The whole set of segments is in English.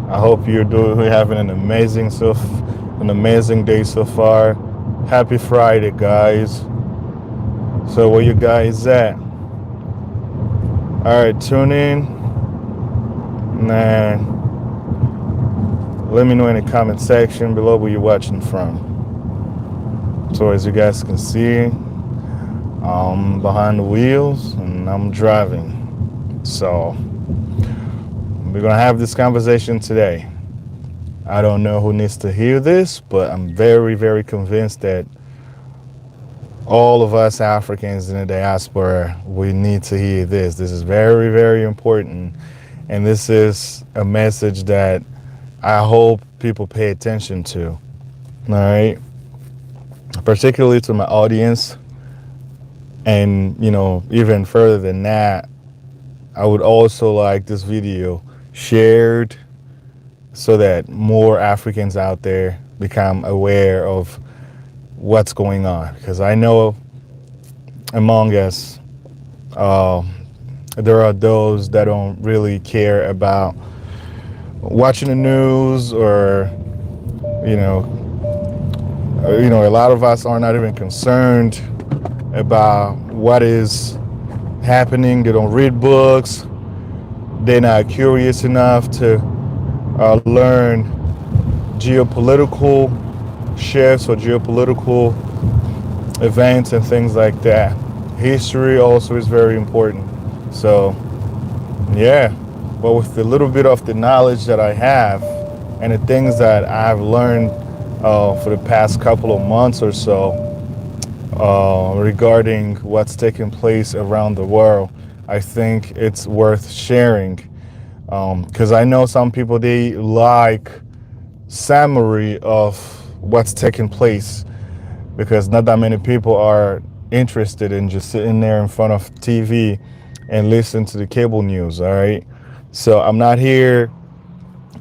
I hope you're having an amazing day so far. Happy Friday, guys. So where you guys at? All right, tune in and let me know in the comment section below where you're watching from. So as you guys can see, I'm behind the wheels and I'm driving. So we're gonna have this conversation today. I don't know who needs to hear this, but I'm very, very convinced that all of us Africans in the diaspora, we need to hear this. This is very, very important. And this is a message that I hope people pay attention to. All right. Particularly to my audience. And, even further than that, I would also like this video shared so that more Africans out there become aware of what's going on. Because I know among us, there are those that don't really care about watching the news, or a lot of us are not even concerned about what is happening. They don't read books. They're not curious enough to learn geopolitical shifts or geopolitical events and things like that. History also is very important. So, yeah, but with the little bit of the knowledge that I have and the things that I've learned for the past couple of months or so regarding what's taking place around the world, I think it's worth sharing. Because I know some people, they like summary of what's taking place, because not that many people are interested in just sitting there in front of TV and listen to the cable news. All right. So I'm not here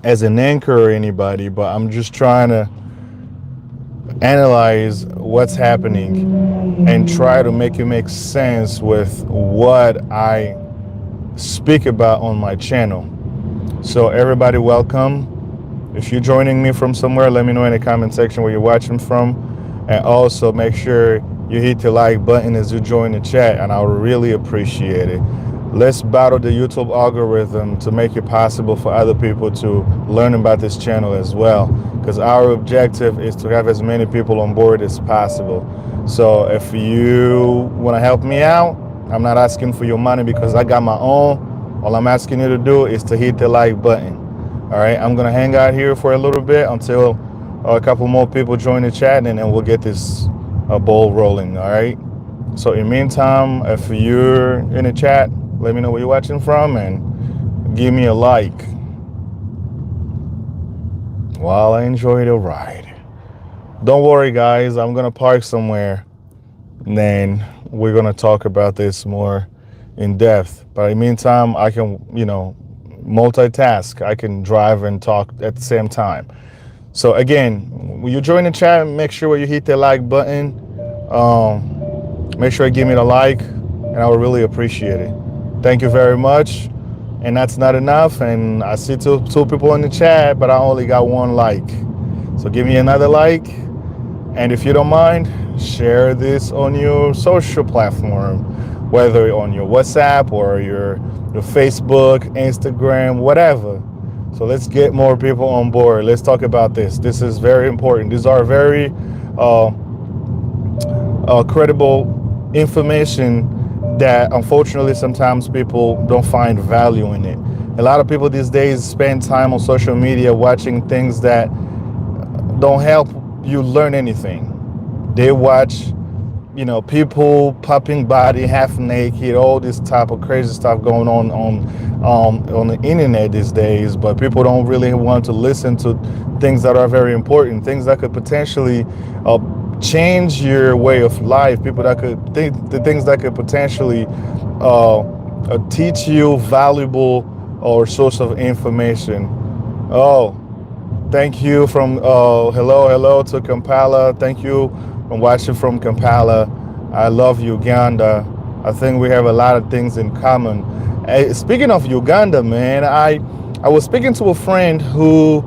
as an anchor or anybody, but I'm just trying to analyze what's happening and try to make it make sense with what I speak about on my channel. So everybody, welcome. If you're joining me from somewhere, let me know in the comment section where you're watching from. And also make sure you hit the like button as you join the chat, and I'll really appreciate it. Let's battle the YouTube algorithm to make it possible for other people to learn about this channel as well, because our objective is to have as many people on board as possible. So if you want to help me out, I'm not asking for your money because I got my own. All I'm asking you to do is to hit the like button. All right, I'm going to hang out here for a little bit until a couple more people join the chat, and then we'll get this ball rolling. All right. So in the meantime, if you're in the chat, let me know where you're watching from and give me a like while I enjoy the ride. Don't worry, guys. I'm going to park somewhere, and then we're going to talk about this more in depth. But in the meantime, I can, multitask. I can drive and talk at the same time. So again, when you join the chat, make sure you hit the like button. Make sure you give me the like, and I would really appreciate it. Thank you very much. And that's not enough. And I see two people in the chat, but I only got one like. So give me another like. And if you don't mind, share this on your social platform, whether on your WhatsApp or your Facebook, Instagram, whatever. So let's get more people on board. Let's talk about this. This is very important. These are very credible information that unfortunately sometimes people don't find value in it. A lot of people these days spend time on social media watching things that don't help you learn anything. They watch, people popping body half naked, all this type of crazy stuff going on the internet these days, but people don't really want to listen to things that are very important, things that could potentially change your way of life, people that could think the things that could potentially teach you valuable or source of information. Oh, thank you from hello to Kampala. Thank you from watching from Kampala. I love Uganda. I think we have a lot of things in common. Hey, speaking of Uganda, man, I I was speaking to a friend who,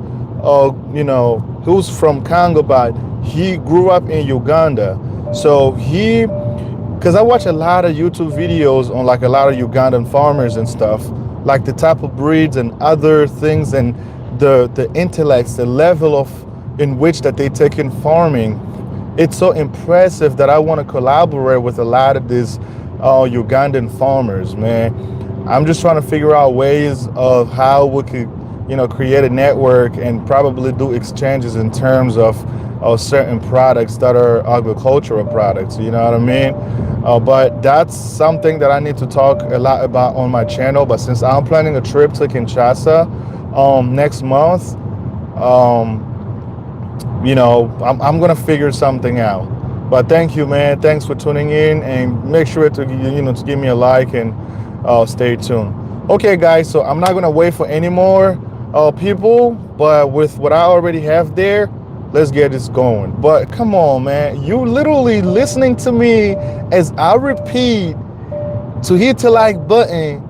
who's from Congo, but he grew up in Uganda. So because I watch a lot of YouTube videos on like a lot of Ugandan farmers and stuff, like the type of breeds and other things, and the intellects, the level of in which that they take in farming. It's so impressive that I want to collaborate with a lot of these Ugandan farmers, man. I'm just trying to figure out ways of how we could, create a network and probably do exchanges in terms of certain products that are agricultural products. You know what I mean? But that's something that I need to talk a lot about on my channel. But since I'm planning a trip to Kinshasa next month, I'm gonna figure something out. But thank you, man. Thanks for tuning in, and make sure to to give me a like and stay tuned. Okay, guys. So I'm not gonna wait for any more people, but with what I already have there, let's get this going. But come on, man. You literally listening to me as I repeat to hit the like button,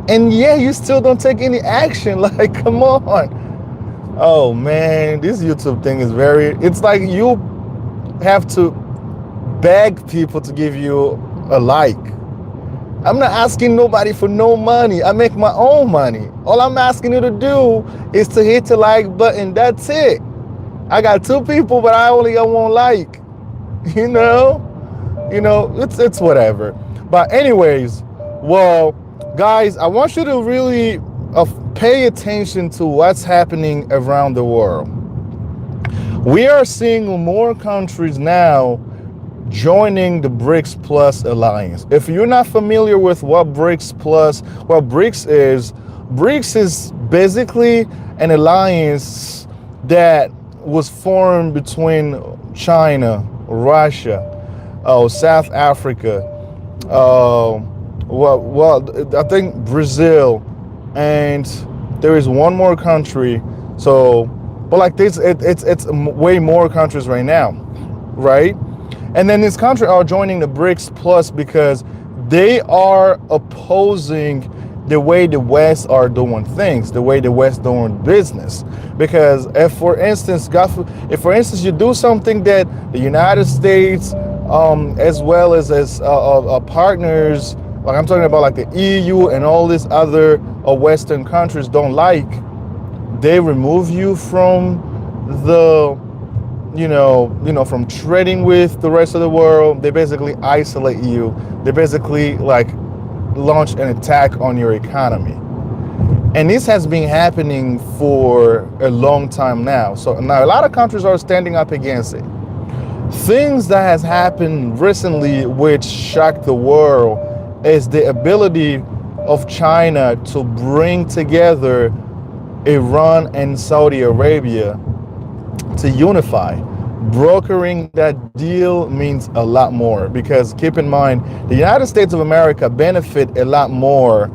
and yeah, you still don't take any action. Like, come on. Oh man, this YouTube thing is it's like you have to beg people to give you a like. I'm not asking nobody for no money. I make my own money. All I'm asking you to do is to hit the like button. That's it. I got 2 people, but I only got 1 like. It's whatever. But anyways, well, guys, I want you to really pay attention to what's happening around the world. We are seeing more countries now joining the BRICS Plus alliance. If you're not familiar with what BRICS is basically an alliance that was formed between China, Russia, South Africa, I think Brazil, and there is one more country. So, but like this, it's way more countries right now, right? And then these countries are joining the BRICS Plus because they are opposing the way the West are doing things, the way the West doing business. Because if, for instance, you do something that the United States, as well as partners, like I'm talking about like the EU and all these other Western countries don't like, they remove you from from trading with the rest of the world. They basically isolate you. They basically like launch an attack on your economy. And this has been happening for a long time now. So now a lot of countries are standing up against it. Things that has happened recently which shocked the world is the ability of China to bring together Iran and Saudi Arabia to unify. Brokering that deal means a lot more, because keep in mind, the United States of America benefit a lot more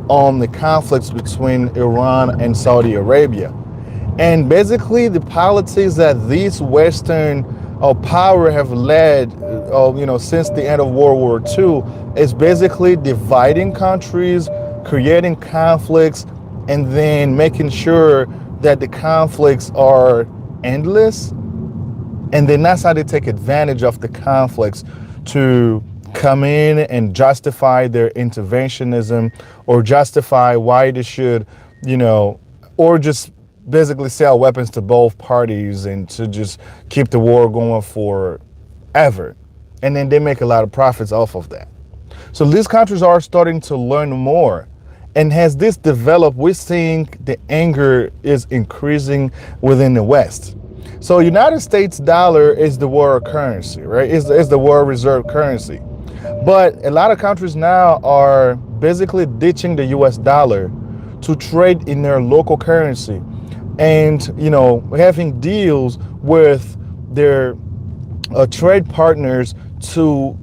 on the conflicts between Iran and Saudi Arabia. And basically the politics that these Western power have led since the end of World War II is basically dividing countries, creating conflicts, and then making sure that the conflicts are endless. And then that's how they take advantage of the conflicts to come in and justify their interventionism, or justify why they should, or just basically sell weapons to both parties and to just keep the war going forever. And then they make a lot of profits off of that. So these countries are starting to learn more. And as this developed, we're seeing the anger is increasing within the West. So United States dollar is the world currency, right? It's the world reserve currency. But a lot of countries now are basically ditching the US dollar to trade in their local currency, and having deals with their trade partners to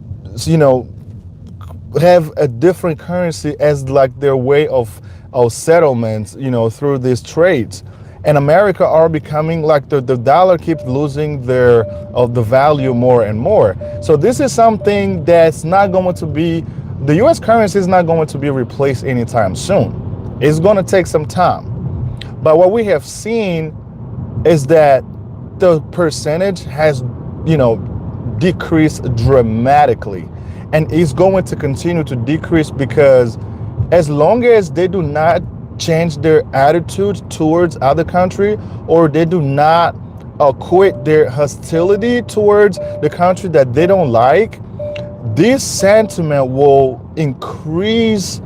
have a different currency as like their way of settlements through these trades. And America are becoming like the dollar keeps losing the value more and more. So this is something that's not going to be, the US currency is not going to be replaced anytime soon. It's going to take some time. But what we have seen is that the percentage has, decreased dramatically, and is going to continue to decrease, because as long as they do not change their attitude towards other country, or they do not quit their hostility towards the country that they don't like, this sentiment will increase.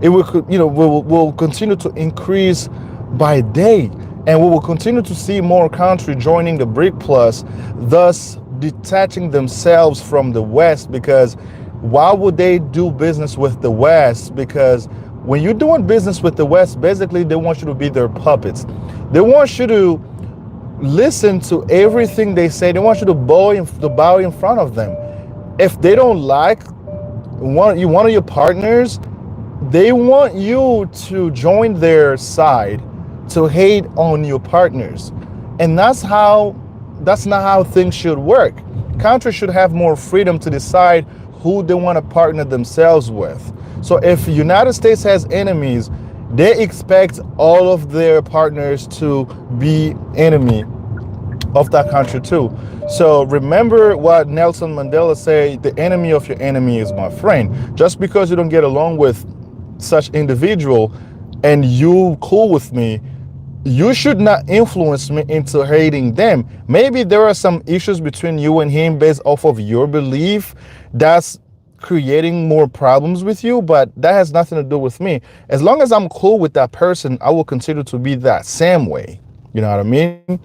It will continue to increase by day, and we will continue to see more countries joining the BRIC Plus, thus detaching themselves from the West. Because why would they do business with the West? Because when you're doing business with the West, basically they want you to be their puppets. They want you to listen to everything they say. They want you to bow in front of them. If they don't like one of your partners, they want you to join their side, to hate on your partners. And that's not how things should work. Countries should have more freedom to decide who they want to partner themselves with. So if the United States has enemies, they expect all of their partners to be enemy of that country too. So remember what Nelson Mandela said: the enemy of your enemy is my friend. Just because you don't get along with such individual and you cool with me, you should not influence me into hating them. Maybe there are some issues between you and him based off of your belief that's creating more problems with you, but that has nothing to do with me. As long as I'm cool with that person, I will continue to be that same way. You know what I mean?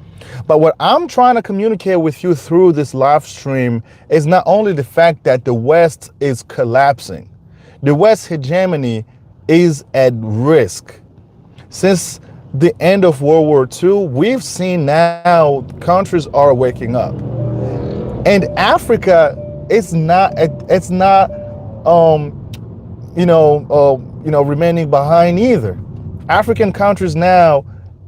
But what I'm trying to communicate with you through this live stream is not only the fact that the West is collapsing. The West hegemony is at risk. Since the end of World War II, we've seen now countries are waking up. And Africa is not remaining behind either. African countries now,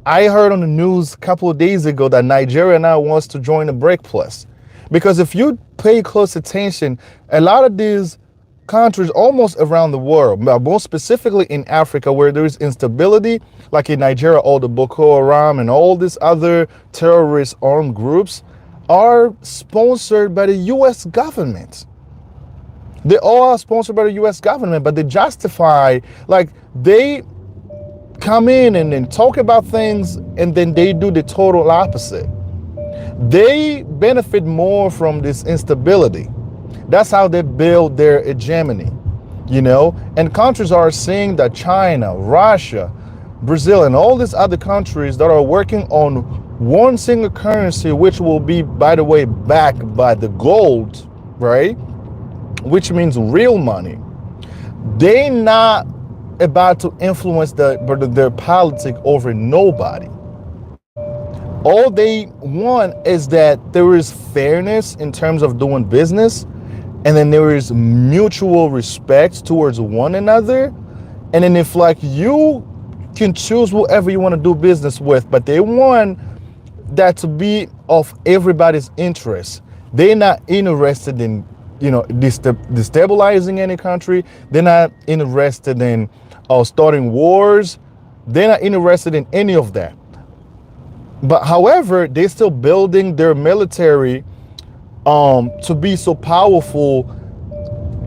I heard on the news a couple of days ago that Nigeria now wants to join the BRIC Plus. Because if you pay close attention, a lot of these countries almost around the world, but more specifically in Africa, where there is instability, like in Nigeria, all the Boko Haram and all these other terrorist armed groups are sponsored by the US government. They all are sponsored by the US government, but they justify, like, they come in and then talk about things, and then they do the total opposite. They benefit more from this instability. That's how they build their hegemony, and countries are seeing that China, Russia, Brazil, and all these other countries that are working on one single currency, which will be, by the way, backed by the gold, right? Which means real money. They not about to influence their politics over nobody. All they want is that there is fairness in terms of doing business, and then there is mutual respect towards one another. And then if, like, you can choose whoever you want to do business with, but they want that to be of everybody's interest. They're not interested in, destabilizing any country. They're not interested in starting wars. They're not interested in any of that. But however, they're still building their military to be so powerful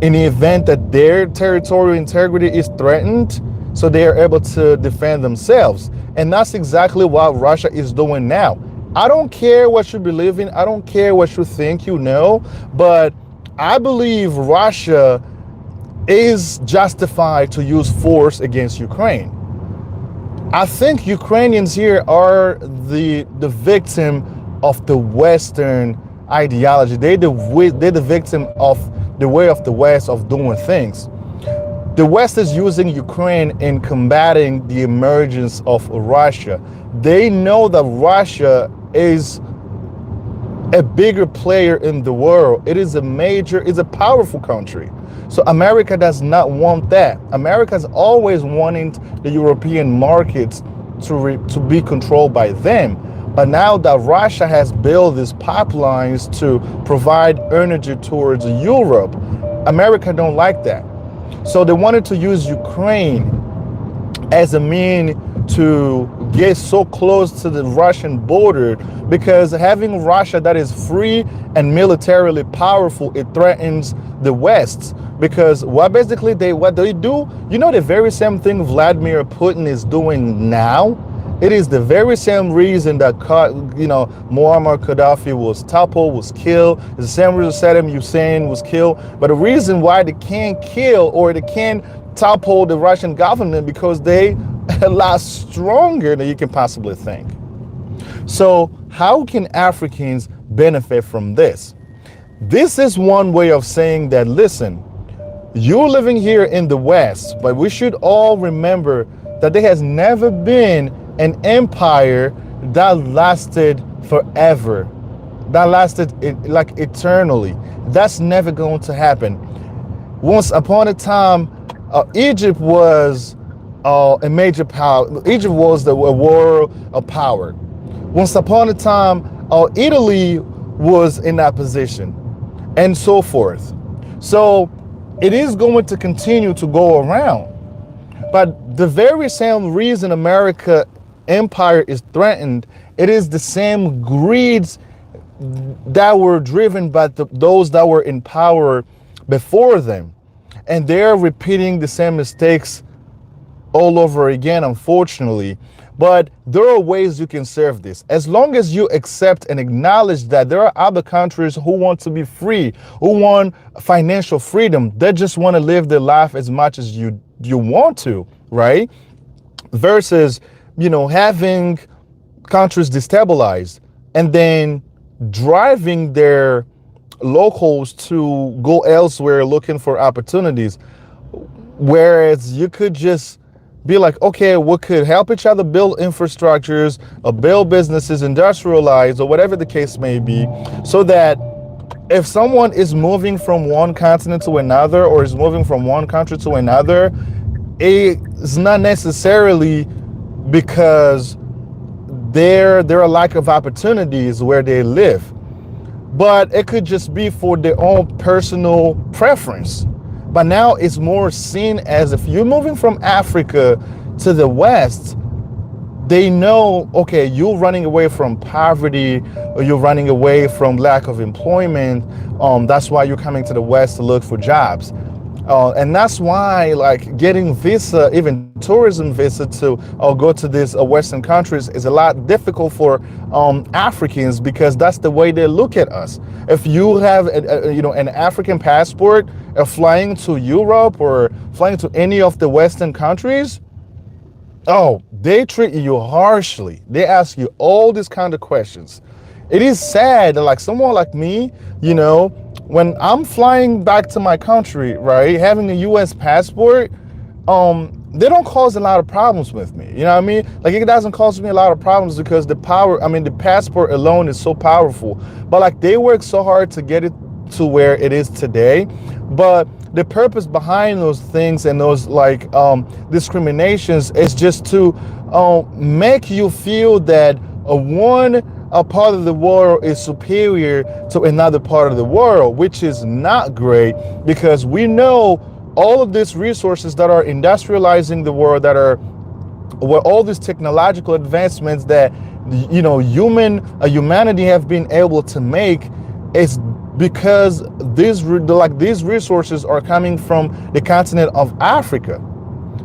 in the event that their territorial integrity is threatened, so they are able to defend themselves. And that's exactly what Russia is doing now. I don't care what you believe in. I don't care what you think but I believe Russia is justified to use force against Ukraine. I think Ukrainians here are the victim of the Western ideology. They're the victim of the way of the West of doing things. The West is using Ukraine in combating the emergence of Russia. They know that Russia is a bigger player in the world. It is a powerful country. So America does not want that. America's always wanting the European markets to be controlled by them. But now that Russia has built these pipelines to provide energy towards Europe, America don't like that. So they wanted to use Ukraine as a mean to get so close to the Russian border, because having Russia that is free and militarily powerful, it threatens the West. Because what they do, the very same thing Vladimir Putin is doing now. It is the very same reason that Muammar Gaddafi was toppled, was killed. It's the same reason Saddam Hussein was killed. But the reason why they can't kill or they can't topple the Russian government, because they are a lot stronger than you can possibly think. So how can Africans benefit from this? This is one way of saying that, listen, you're living here in the West, but we should all remember that there has never been an empire that lasted forever, that lasted like eternally. That's never going to happen. Once upon a time, Egypt was a major power. Egypt was a world of power. Once upon a time, Italy was in that position, and so forth. So it is going to continue to go around. But the very same reason America empire is threatened, it is the same greeds that were driven by those that were in power before them. And they're repeating the same mistakes all over again, unfortunately. But there are ways you can serve this. As long as you accept and acknowledge that there are other countries who want to be free, who want financial freedom, they just want to live their life as much as you want to, right? Versus, having countries destabilized and then driving their locals to go elsewhere looking for opportunities. Whereas you could just be like, okay, we could help each other build infrastructures, or build businesses, industrialize, or whatever the case may be, so that if someone is moving from one continent to another, or is moving from one country to another, it's not necessarily because there are a lack of opportunities where they live, but it could just be for their own personal preference. But now it's more seen as, if you're moving from Africa to the West, they know, okay, you're running away from poverty, or you're running away from lack of employment. That's why you're coming to the West to look for jobs. And that's why, like, getting visa, even tourism visa to go to these Western countries is a lot difficult for Africans, because that's the way they look at us. If you have an African passport, flying to Europe or flying to any of the Western countries, they treat you harshly. They ask you all these kind of questions. It is sad that, like, someone like me, when I'm flying back to my country, right, having a US passport, they don't cause a lot of problems with me. You know what I mean? Like, it doesn't cause me a lot of problems because the passport alone is so powerful. But, like, they work so hard to get it to where it is today. But the purpose behind those things and those, like, discriminations is just to make you feel that a part of the world is superior to another part of the world, which is not great, because we know all of these resources that are industrializing the world, that are all these technological advancements that humanity have been able to make, is because these resources are coming from the continent of Africa.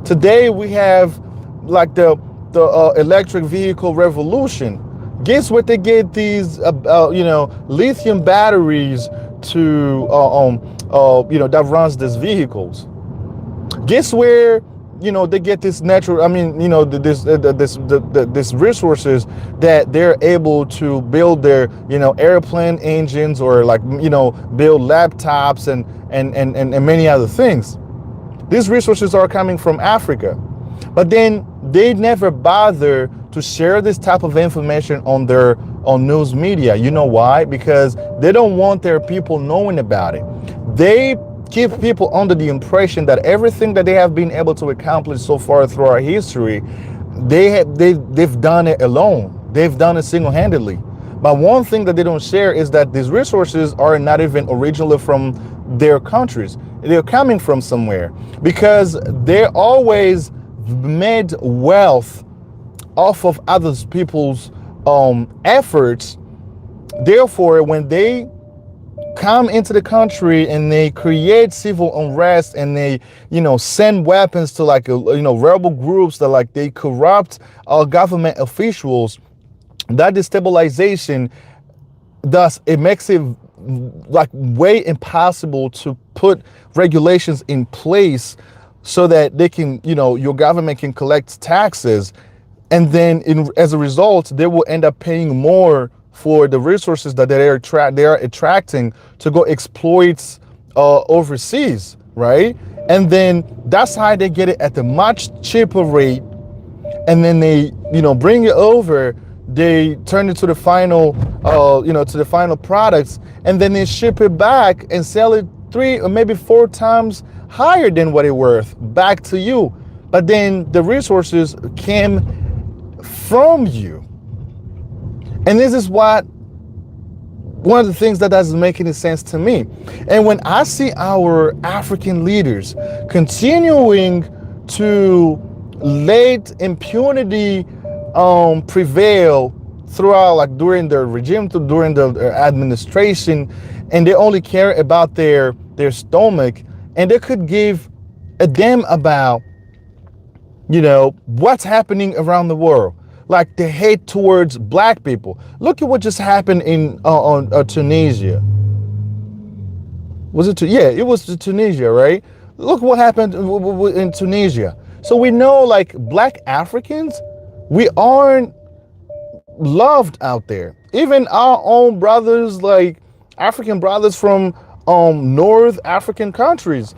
Today we have, like, the electric vehicle revolution. Guess what they get these lithium batteries to that runs these vehicles. Guess where they get this natural, this resources that they're able to build their airplane engines, or build laptops and many other things. These resources are coming from Africa, but then they never bother to share this type of information on news media. You know why? Because they don't want their people knowing about it. They keep people under the impression that everything that they have been able to accomplish so far through our history, they've done it alone. They've done it single-handedly. But one thing that they don't share is that these resources are not even originally from their countries. They're coming from somewhere, because they always made wealth off of other people's efforts. Therefore, when they come into the country and they create civil unrest and they, send weapons to like, rebel groups that like they corrupt government officials, that destabilization, thus it makes it like way impossible to put regulations in place so that they can, your government can collect taxes. And then as a result, they will end up paying more for the resources that they are attracting to go exploit overseas, right? And then that's how they get it at a much cheaper rate. And then they, bring it over, they turn it to the final, to the final products, and then they ship it back and sell it 3 or maybe 4 times higher than what it's worth back to you. But then the resources came from you. And this is one of the things that doesn't make any sense to me. And when I see our African leaders continuing to let impunity prevail throughout, like during the regime, during the administration, and they only care about their stomach, and they could give a damn about, what's happening around the world. Like the hate towards black people. Look at what just happened in Tunisia. Was it? It was Tunisia, right? Look what happened in Tunisia. So we know, like, black Africans, we aren't loved out there. Even our own brothers, like African brothers from North African countries,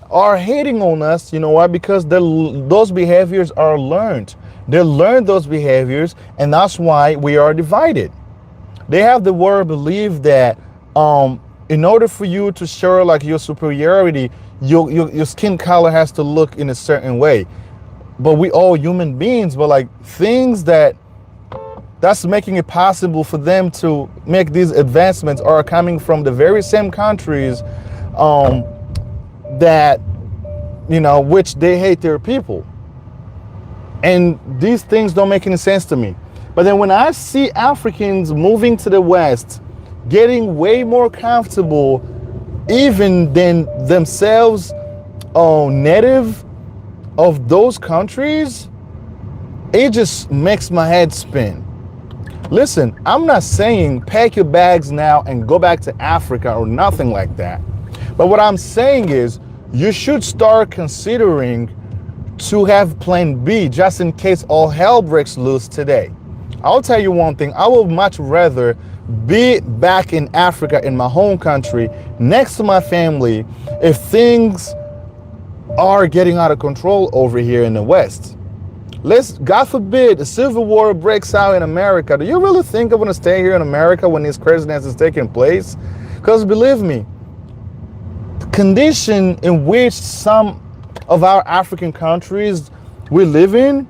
are hating on us. You know why? Because those behaviors are learned. They learned those behaviors, and that's why we are divided. They have the word belief that in order for you to show like your superiority, your skin color has to look in a certain way. But we all human beings, but like things that's making it possible for them to make these advancements are coming from the very same countries that, which they hate their people. And these things don't make any sense to me. But then when I see Africans moving to the West, getting way more comfortable even than themselves native of those countries, it just makes my head spin. Listen, I'm not saying pack your bags now and go back to Africa or nothing like that. But what I'm saying is you should start considering to have plan B just in case all hell breaks loose today. I'll tell you one thing, I would much rather be back in Africa, in my home country, next to my family, if things are getting out of control over here in the West. God forbid, a civil war breaks out in America. Do you really think I want to stay here in America when this craziness is taking place? Because believe me, the condition in which some of our African countries we live in,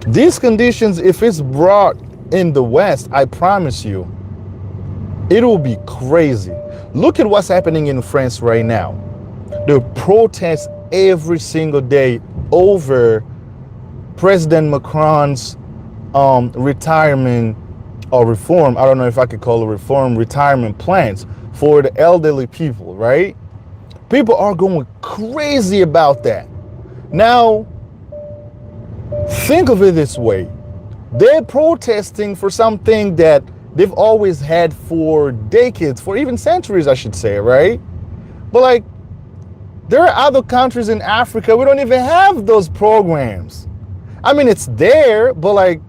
these conditions, if it's brought in the West, I promise you, it will be crazy. Look at what's happening in France right now. The protests every single day over President Macron's retirement or reform. I don't know if I could call it reform, retirement plans for the elderly people, right? People are going crazy about that. Now, think of it this way. They're protesting for something that they've always had for decades, for even centuries, I should say, right? But like, there are other countries in Africa, we don't even have those programs. I mean, it's there, but like,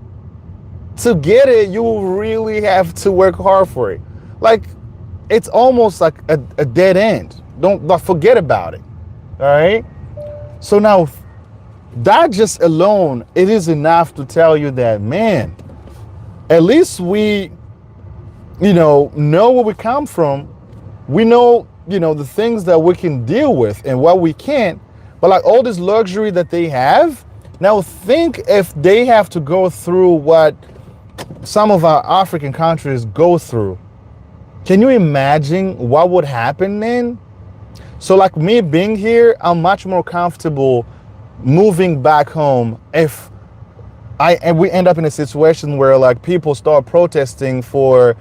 to get it, you really have to work hard for it. Like, it's almost like a dead end. Don't forget about it. All right. So now, that just alone, it is enough to tell you that, man, at least we, know where we come from. We know, the things that we can deal with and what we can't. But like all this luxury that they have, now think if they have to go through what some of our African countries go through. Can you imagine what would happen then? So like me being here, I'm much more comfortable moving back home if And we end up in a situation where like people start protesting for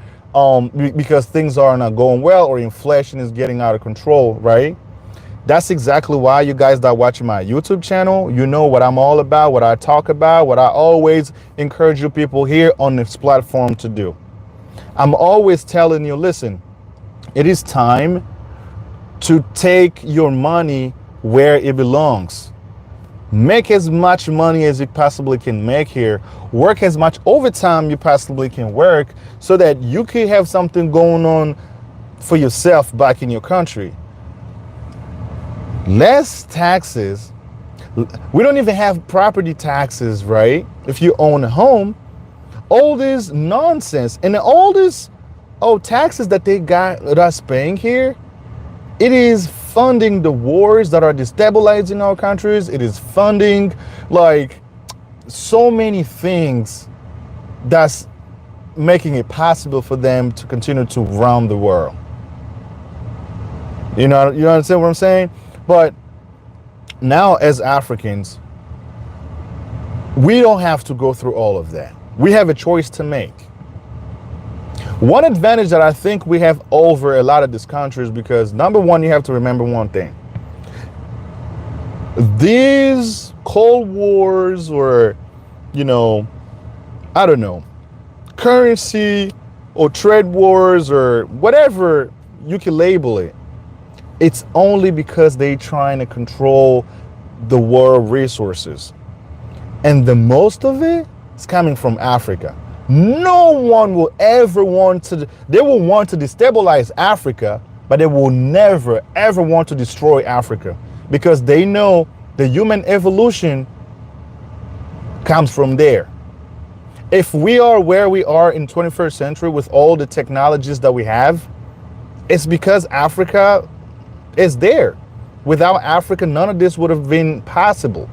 because things are not going well or inflation is getting out of control, right? That's exactly why you guys that watching my YouTube channel, you know what I'm all about, what I talk about, what I always encourage you people here on this platform to do. I'm always telling you, listen, it is time to take your money where it belongs. Make as much money as you possibly can make here. Work as much overtime you possibly can work so that you can have something going on for yourself back in your country. Less taxes. We don't even have property taxes, right? If you own a home, all this nonsense and all this taxes that they got us paying here, it is funding the wars that are destabilizing our countries. It is funding like so many things that's making it possible for them to continue to run the world. You understand what I'm saying? But now as Africans, we don't have to go through all of that. We have a choice to make. One advantage that I think we have over a lot of these countries, because number one, you have to remember one thing. These Cold Wars or, I don't know, currency or trade wars or whatever you can label it, it's only because they're trying to control the world resources. And the most of it is coming from Africa. No one will ever they will want to destabilize Africa, but they will never, ever want to destroy Africa because they know the human evolution comes from there. If we are where we are in 21st century with all the technologies that we have, it's because Africa is there. Without Africa, none of this would have been possible.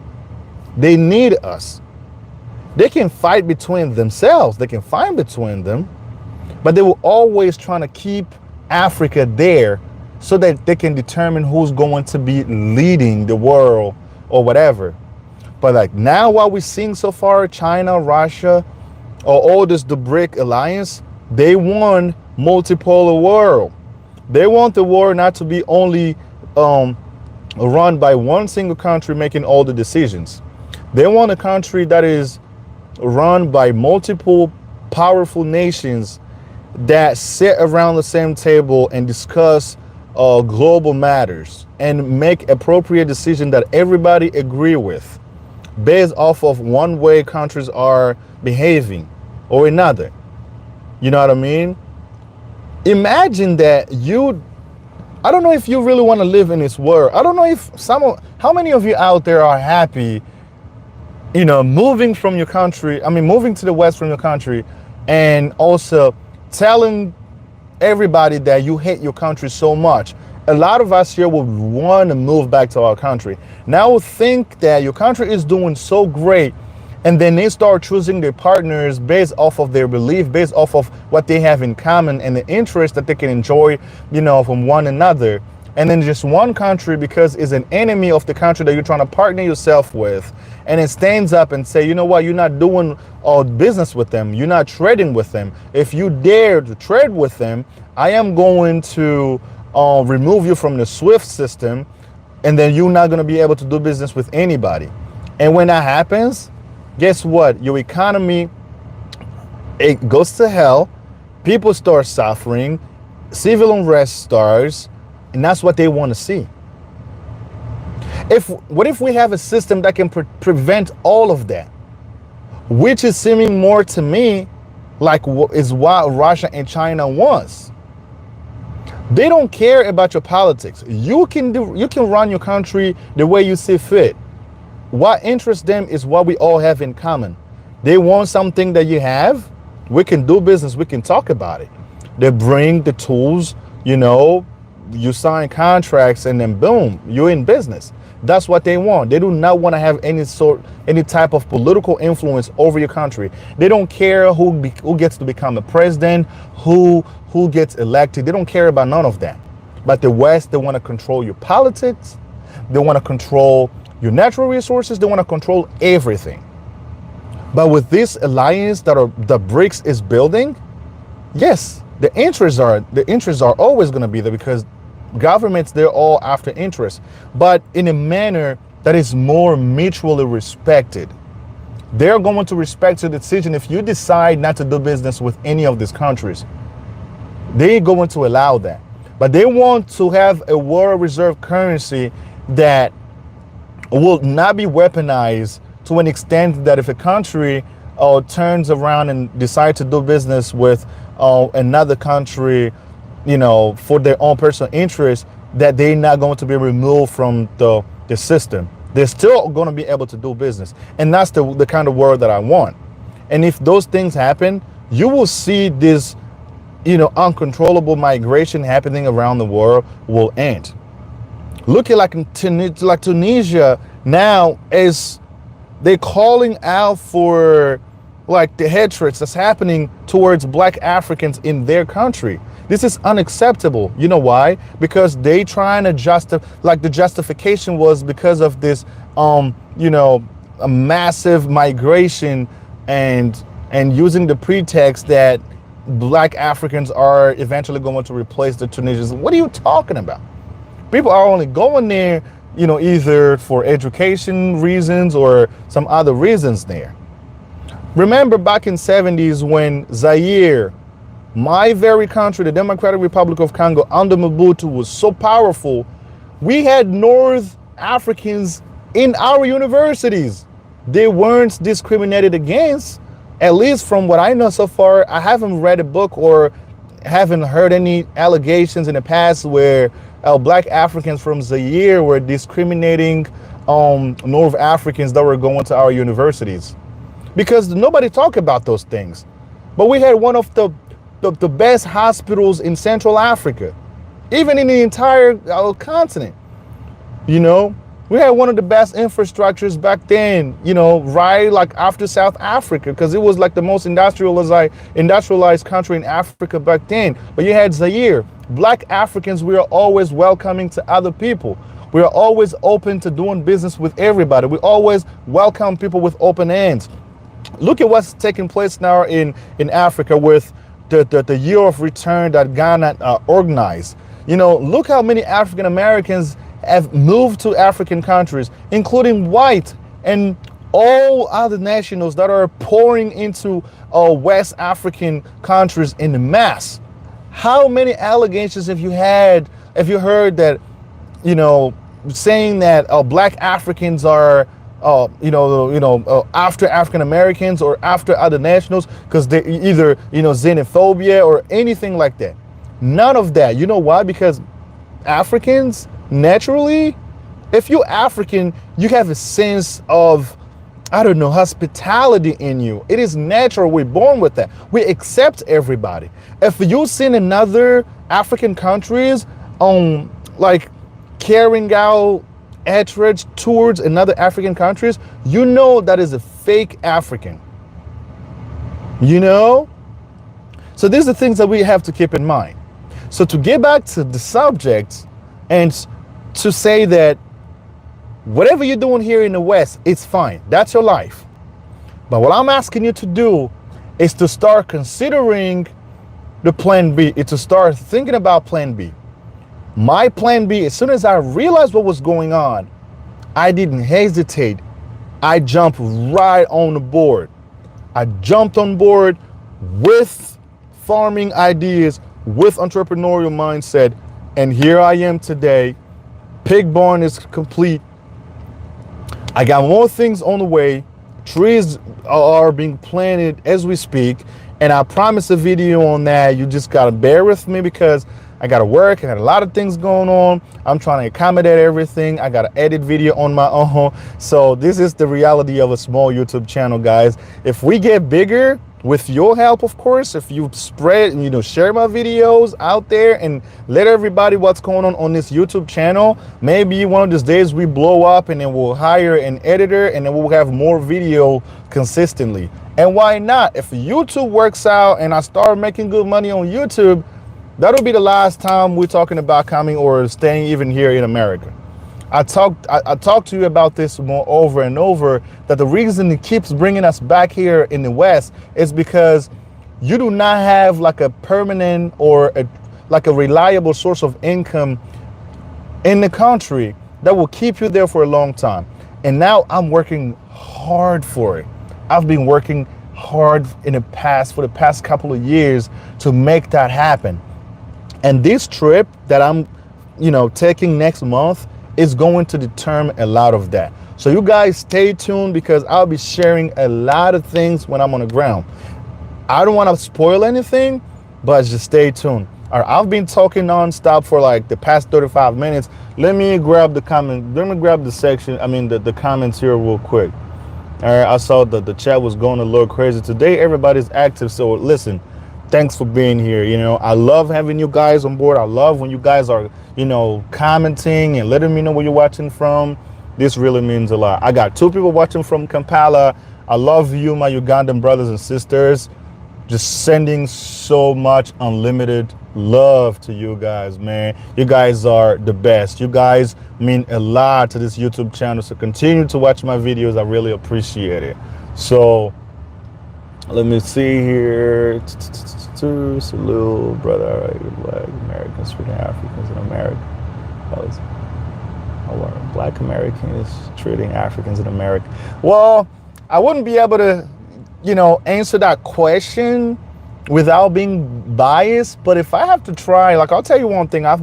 They need us. They can fight between themselves. They can fight between them, but they will always trying to keep Africa there so that they can determine who's going to be leading the world or whatever. But like now, what we're seeing so far, China, Russia, or all this, the BRIC alliance, they want multipolar world. They want the world not to be only run by one single country making all the decisions. They want a country that is run by multiple powerful nations that sit around the same table and discuss global matters and make appropriate decisions that everybody agree with based off of one way countries are behaving or another. You know what I mean? Imagine that I don't know if you really want to live in this world. I don't know if how many of you out there are happy moving from your country, moving to the West from your country, and also telling everybody that you hate your country so much. A lot of us here would want to move back to our country. Now think that your country is doing so great, and then they start choosing their partners based off of their belief, based off of what they have in common and the interest that they can enjoy, from one another. And then just one country, because it's an enemy of the country that you're trying to partner yourself with, and it stands up and say, you know what, you're not doing all business with them. You're not trading with them. If you dare to trade with them, I am going to remove you from the SWIFT system, and then you're not going to be able to do business with anybody. And when that happens, guess what? Your economy, it goes to hell. People start suffering. Civil unrest starts. And that's what they want to see. What if we have a system that can prevent all of that? Which is seeming more to me like is what Russia and China wants. They don't care about your politics. You can run your country the way you see fit. What interests them is what we all have in common. They want something that you have. We can do business. We can talk about it. They bring the tools, you sign contracts, and then boom, you're in business. That's what they want. They do not want to have any type of political influence over your country. They don't care who gets to become a president, who gets elected. They don't care about none of that. But the West, they want to control your politics. They want to control your natural resources. They want to control everything. But with this alliance the BRICS is building, yes, the interests are always going to be there, because governments, they're all after interest, but in a manner that is more mutually respected. They're going to respect your decision. If you decide not to do business with any of these countries, they're going to allow that. But they want to have a world reserve currency that will not be weaponized to an extent that if a country turns around and decides to do business with another country, for their own personal interest, that they're not going to be removed from the system. They're still going to be able to do business. And that's the kind of world that I want. And if those things happen, you will see this, uncontrollable migration happening around the world will end. Look at like Tunisia now, is they're calling out for like the hatred that's happening towards Black Africans in their country. This is unacceptable. You know why? Because they trying to the justification was because of this, a massive migration and using the pretext that Black Africans are eventually going to replace the Tunisians. What are you talking about? People are only going there, either for education reasons or some other reasons there. Remember back in 70s when Zaire, my very country, the Democratic Republic of Congo, under Mobutu was so powerful, we had North Africans in our universities. They weren't discriminated against, at least from what I know so far. I haven't read a book or haven't heard any allegations in the past where Black Africans from Zaire were discriminating North Africans that were going to our universities. Because nobody talked about those things. But we had one of the best hospitals in Central Africa, even in the entire continent. We had one of the best infrastructures back then, right like after South Africa, because it was like the most industrialized country in Africa back then. But you had Zaire. Black Africans, we are always welcoming to other people. We are always open to doing business with everybody. We always welcome people with open hands. Look at what's taking place now in Africa with the year of return that Ghana organized. Look how many African Americans have moved to African countries, including white and all other nationals that are pouring into West African countries in mass. How many allegations have you heard that, saying that Black Africans are after African Americans or after other nationals because they either, xenophobia or anything like that? None of that. You know why? Because Africans, naturally, if you're African, you have a sense of, hospitality in you. It is natural. We're born with that. We accept everybody. If you see in another African countries, carrying out hatred towards another African countries, that is a fake African. So these are things that we have to keep in mind. So to get back to the subject and to say that whatever you're doing here in the West, it's fine. That's your life. But what I'm asking you to do is to start considering the plan B. It's to start thinking about plan B. My plan B, as soon as I realized what was going on, I didn't hesitate. I jumped right on the board. I jumped on board with farming ideas, with entrepreneurial mindset, and here I am today. Pig barn is complete. I got more things on the way. Trees are being planted as we speak, and I promised a video on that. You just gotta bear with me because I gotta work. I got a lot of things going on. I'm trying to accommodate everything. I gotta edit video on my own. So this is the reality of a small YouTube channel, guys. If we get bigger, with your help, of course, if you spread and share my videos out there and let everybody what's going on this YouTube channel, maybe one of these days we blow up and then we'll hire an editor and then we'll have more video consistently. And why not? If YouTube works out and I start making good money on YouTube, that'll be the last time we're talking about coming or staying even here in America. I talked to you about this more over and over, that the reason it keeps bringing us back here in the West is because you do not have like a permanent or like a reliable source of income in the country that will keep you there for a long time. And now I'm working hard for it. I've been working hard for the past couple of years to make that happen. And this trip that I'm, taking next month is going to determine a lot of that. So you guys stay tuned, because I'll be sharing a lot of things when I'm on the ground. I don't want to spoil anything, but just stay tuned. All right, I've been talking nonstop for like the past 35 minutes. Let me grab the comment. Let me grab the section. The comments here real quick. All right, I saw that the chat was going a little crazy today. Everybody's active. So listen, thanks for being here. I love having you guys on board. I love when you guys are, commenting and letting me know where you're watching from. This really means a lot. I got 2 people watching from Kampala. I love you, my Ugandan brothers and sisters. Just sending so much unlimited love to you guys, man. You guys are the best. You guys mean a lot to this YouTube channel. So continue to watch my videos. I really appreciate it. So let me see here. Salute, brother. All right, Black Americans, treating Africans in America. Black Americans treating Africans in America. Well, I wouldn't be able to answer that question without being biased. But if I have to try, like, I'll tell you one thing. I have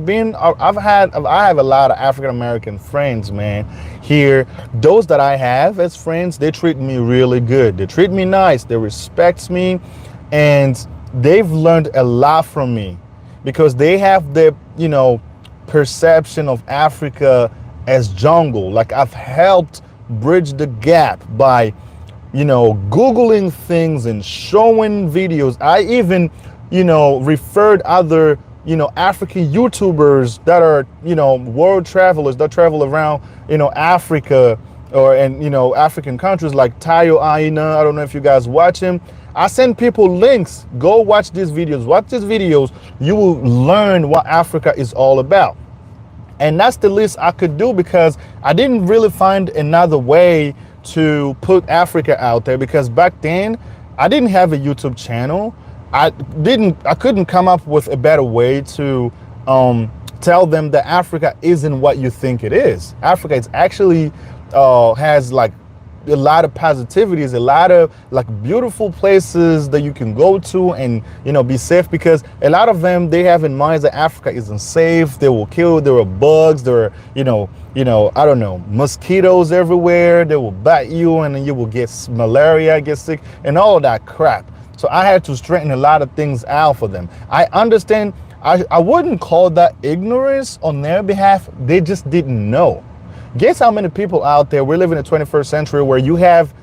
a lot of African American friends, man, here. Those that I have as friends, they treat me really good. They treat me nice. They respect me, and they've learned a lot from me, because they have the perception of Africa as jungle. Like, I've helped bridge the gap by Googling things and showing videos. I even, referred other, African YouTubers that are, world travelers that travel around, Africa and African countries, like Tayo Aina. I don't know if you guys watch him. I send people links. Go watch these videos. Watch these videos. You will learn what Africa is all about. And that's the least I could do, because I didn't really find another way to put Africa out there, because back then I didn't have a YouTube channel. I couldn't come up with a better way to tell them that Africa isn't what you think it is. Africa is actually has like a lot of positivities, a lot of like beautiful places that you can go to and be safe, because a lot of them, they have in mind that Africa isn't safe. They will kill. There are bugs. There are I don't know, mosquitoes everywhere. They will bite you, and then you will get malaria, get sick, and all that crap. So I had to straighten a lot of things out for them. I understand. I wouldn't call that ignorance on their behalf. They just didn't know. Guess how many people out there, we live in the 21st century where you have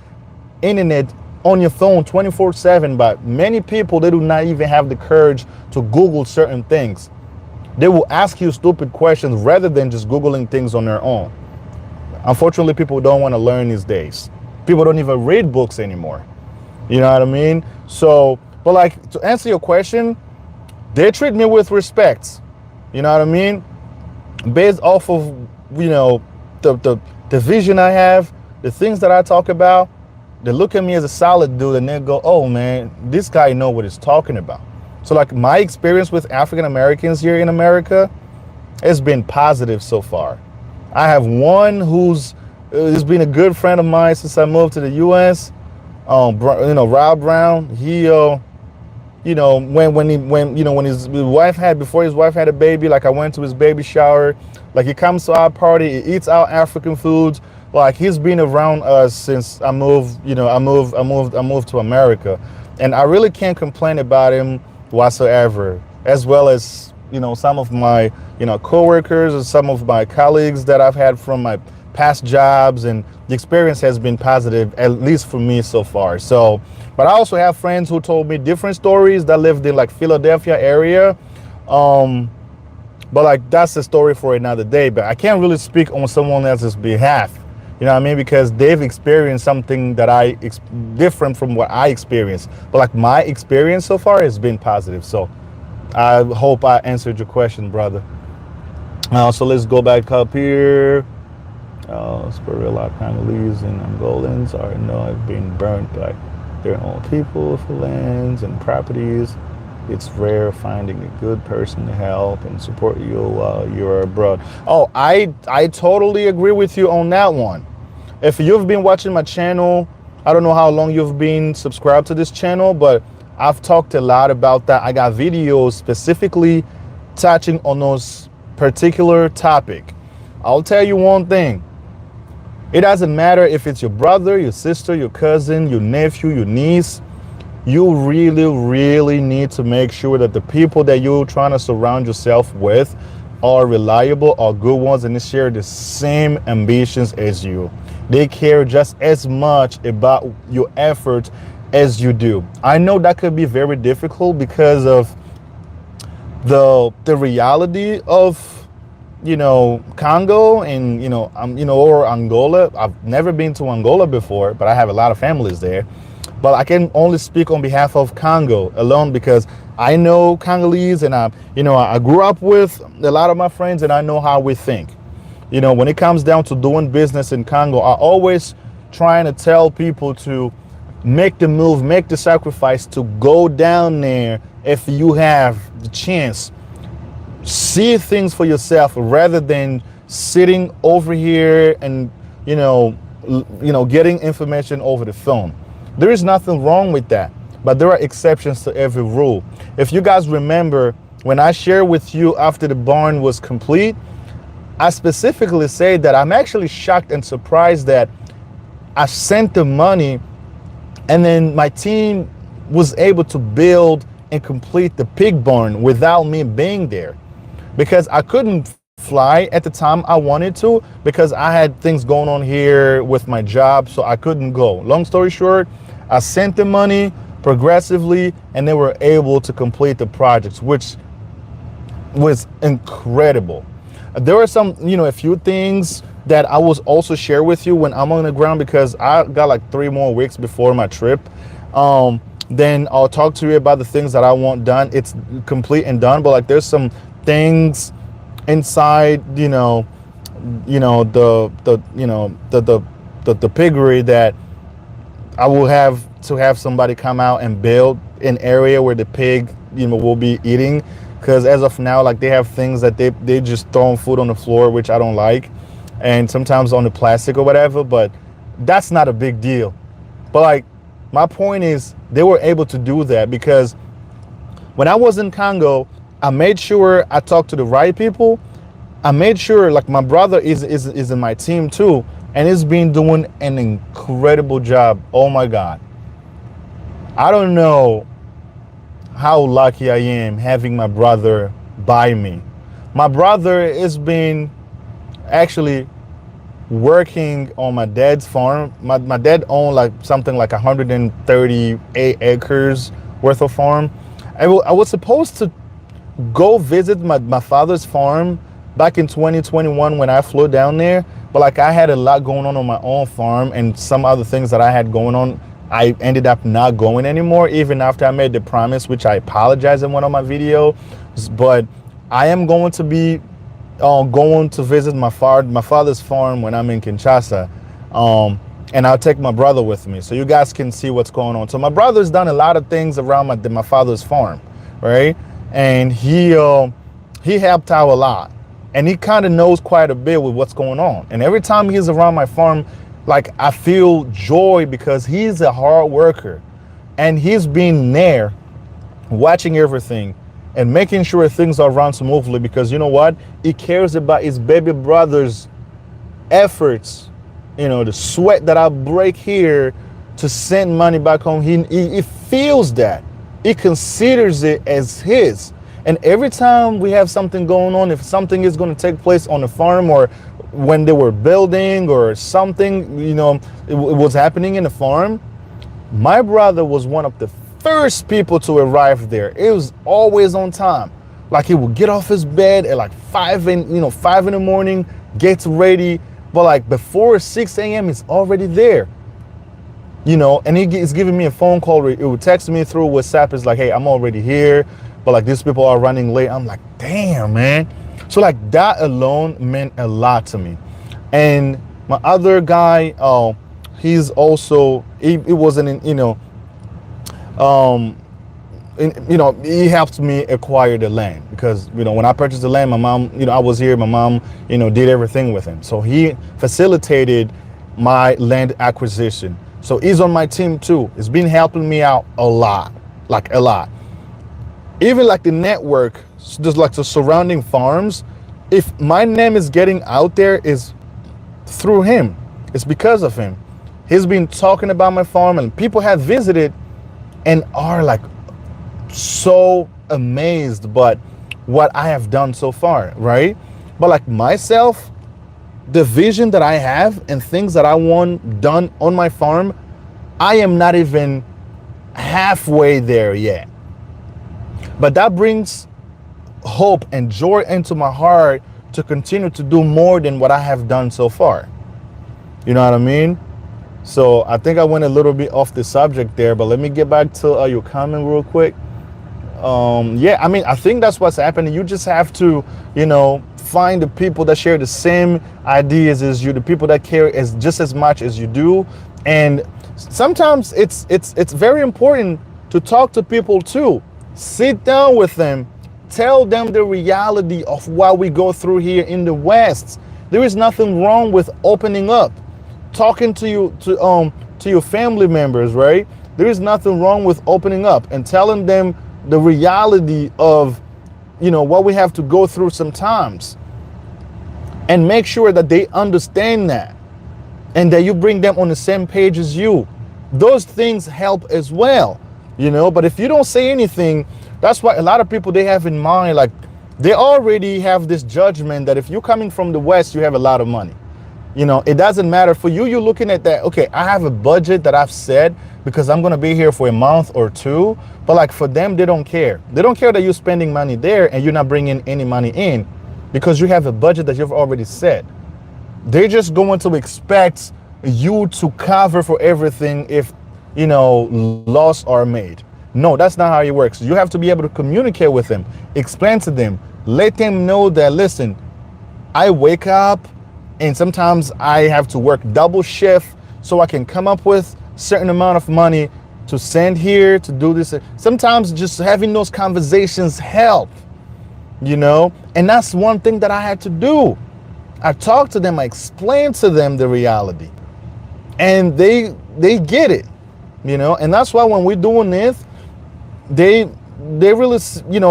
internet on your phone 24/7, but many people, they do not even have the courage to Google certain things. They will ask you stupid questions rather than just Googling things on their own. Unfortunately, people don't want to learn these days. People don't even read books anymore. You know what I mean? So, but like, to answer your question, they treat me with respect. You know what I mean? Based off of, the vision I have, the things that I talk about, they look at me as a solid dude, and they go, oh man, this guy know what he's talking about. So like, my experience with African Americans here in America has been positive so far. I have one who's been a good friend of mine since I moved to the US. Rob Brown. He when his wife had a baby, like I went to his baby shower. Like, he comes to our party, he eats our African foods. Like, he's been around us since I moved to America. And I really can't complain about him whatsoever. As well as, some of my, coworkers and some of my colleagues that I've had from my past jobs, and the experience has been positive, at least for me so far. So, but I also have friends who told me different stories that lived in like Philadelphia area. But like, that's a story for another day. But I can't really speak on someone else's behalf, you know what I mean? Because they've experienced something that different from what I experienced. But like, my experience so far has been positive. So I hope I answered your question, brother. So let's go back up here. Squirrella Congolese and Angolans are known as being burnt by their own people for lands and properties. It's rare finding a good person to help and support you while you're abroad. Oh, I totally agree with you on that one. If you've been watching my channel, I don't know how long you've been subscribed to this channel, but I've talked a lot about that. I got videos specifically touching on those particular topic. I'll tell you one thing. It doesn't matter if it's your brother, your sister, your cousin, your nephew, your niece. You really, really need to make sure that the people that you're trying to surround yourself with are reliable, are good ones, and they share the same ambitions as you. They care just as much about your efforts as you do. I know that could be very difficult because of the reality of Congo and or Angola. I've never been to Angola before, but I have a lot of families there. But I can only speak on behalf of Congo alone because I know Congolese, and I grew up with a lot of my friends, and I know how we think. When it comes down to doing business in Congo, I always trying to tell people to make the move, make the sacrifice to go down there if you have the chance. See things for yourself rather than sitting over here and getting information over the phone. There is nothing wrong with that, but there are exceptions to every rule. If you guys remember, when I shared with you after the barn was complete, I specifically said that I'm actually shocked and surprised that I sent the money and then my team was able to build and complete the pig barn without me being there, because I couldn't fly at the time I wanted to because I had things going on here with my job, so I couldn't go. Long story short, I sent the money progressively and they were able to complete the projects, which was incredible. There are a few things that I was also share with you when I'm on the ground, because I got like 3 more weeks before my trip. Then I'll talk to you about the things that I want done. It's complete and done, but like there's some things inside, the piggery that I will have to have somebody come out and build an area where the pig, will be eating. Because as of now, like they have things that they just throwing food on the floor, which I don't like, and sometimes on the plastic or whatever. But that's not a big deal. But like my point is, they were able to do that because when I was in Congo, I made sure I talked to the right people. I made sure, like, my brother is in my team too, and he's been doing an incredible job. Oh my God. I don't know how lucky I am having my brother by me. My brother has been actually working on my dad's farm. My dad owned like something like 138 acres worth of farm. I was supposed to go visit my father's farm back in 2021 when I flew down there, but like I had a lot going on my own farm and some other things that I had going on. I ended up not going anymore, even after I made the promise, which I apologize in one of my videos. But I am going to be going to visit my father's farm when I'm in Kinshasa, and I'll take my brother with me so you guys can see what's going on. So my brother's done a lot of things around my father's farm, right? And he helped out a lot, and he kind of knows quite a bit with what's going on. And every time he's around my farm, like I feel joy because he's a hard worker, and he's been there watching everything and making sure things are run smoothly, because you know what? He cares about his baby brother's efforts. The sweat that I break here to send money back home, he feels that. He considers it as his. And every time we have something going on, if something is going to take place on the farm, or when they were building or something, it was happening in the farm, my brother was one of the first people to arrive there. It was always on time. Like he would get off his bed at like 5 in the morning, gets ready, but like before 6 a.m. he's already there. And he's giving me a phone call. It would text me through WhatsApp. It's like, hey, I'm already here, but like these people are running late. I'm like, damn, man. So like that alone meant a lot to me. And My other guy, he's also he wasn't in, um he helped me acquire the land, because when I purchased the land, my mom, I was here, my mom, did everything with him, so he facilitated my land acquisition. So he's on my team too. It's been helping me out a lot, like a lot. Even like the network, just like the surrounding farms, if my name is getting out there, is through him. It's because of him. He's been talking about my farm, and people have visited and are like so amazed by what I have done so far, right? But like myself, the vision that I have and things that I want done on my farm, I am not even halfway there yet. But that brings hope and joy into my heart to continue to do more than what I have done so far. You know what I mean? So I think I went a little bit off the subject there, but let me get back to your comment real quick. Yeah, I mean, I think that's what's happening. You just have to, find the people that share the same ideas as you, the people that care just as much as you do. And sometimes it's very important to talk to people too. Sit down with them, tell them the reality of what we go through here in the West. There is nothing wrong with opening up, talking to your family members, right? There is nothing wrong with opening up and telling them the reality of, what we have to go through sometimes, and make sure that they understand that, and that you bring them on the same page as you. Those things help as well, but if you don't say anything, that's why a lot of people, they have in mind, like, they already have this judgment that if you're coming from the West, you have a lot of money. It doesn't matter for you. You're looking at that, okay, I have a budget that I've set because I'm going to be here for a month or two. But like for them, they don't care. They don't care that you're spending money there and you're not bringing any money in, because you have a budget that you've already set. They're just going to expect you to cover for everything if, loss are made. No, that's not how it works. You have to be able to communicate with them, explain to them, let them know that, listen, I wake up and sometimes I have to work double shift so I can come up with a certain amount of money to send here, to do this. Sometimes just having those conversations help, and that's one thing that I had to do. I talked to them, I explained to them the reality, and they get it, and that's why when we're doing this, they really,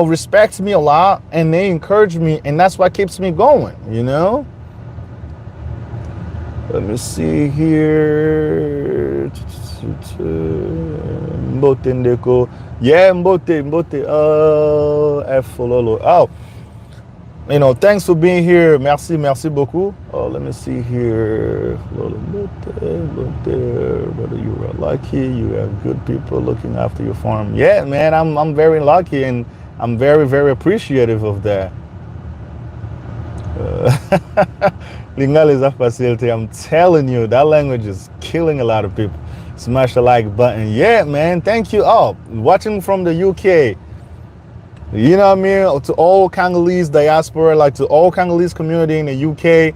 respect me a lot, and they encourage me, and that's what keeps me going, Let me see here. Mbote ndeko. Yeah, Mbote. Oh, thanks for being here. Merci beaucoup. Oh, let me see here. Brother, you are lucky. You have good people looking after your farm. Yeah, man, I'm very lucky, and I'm very, very appreciative of that. I'm telling you, that language is killing a lot of people. Smash the like button. Yeah, man, thank you all. Watching from the UK. You know what I mean? To all Congolese diaspora, like to all Congolese community in the UK.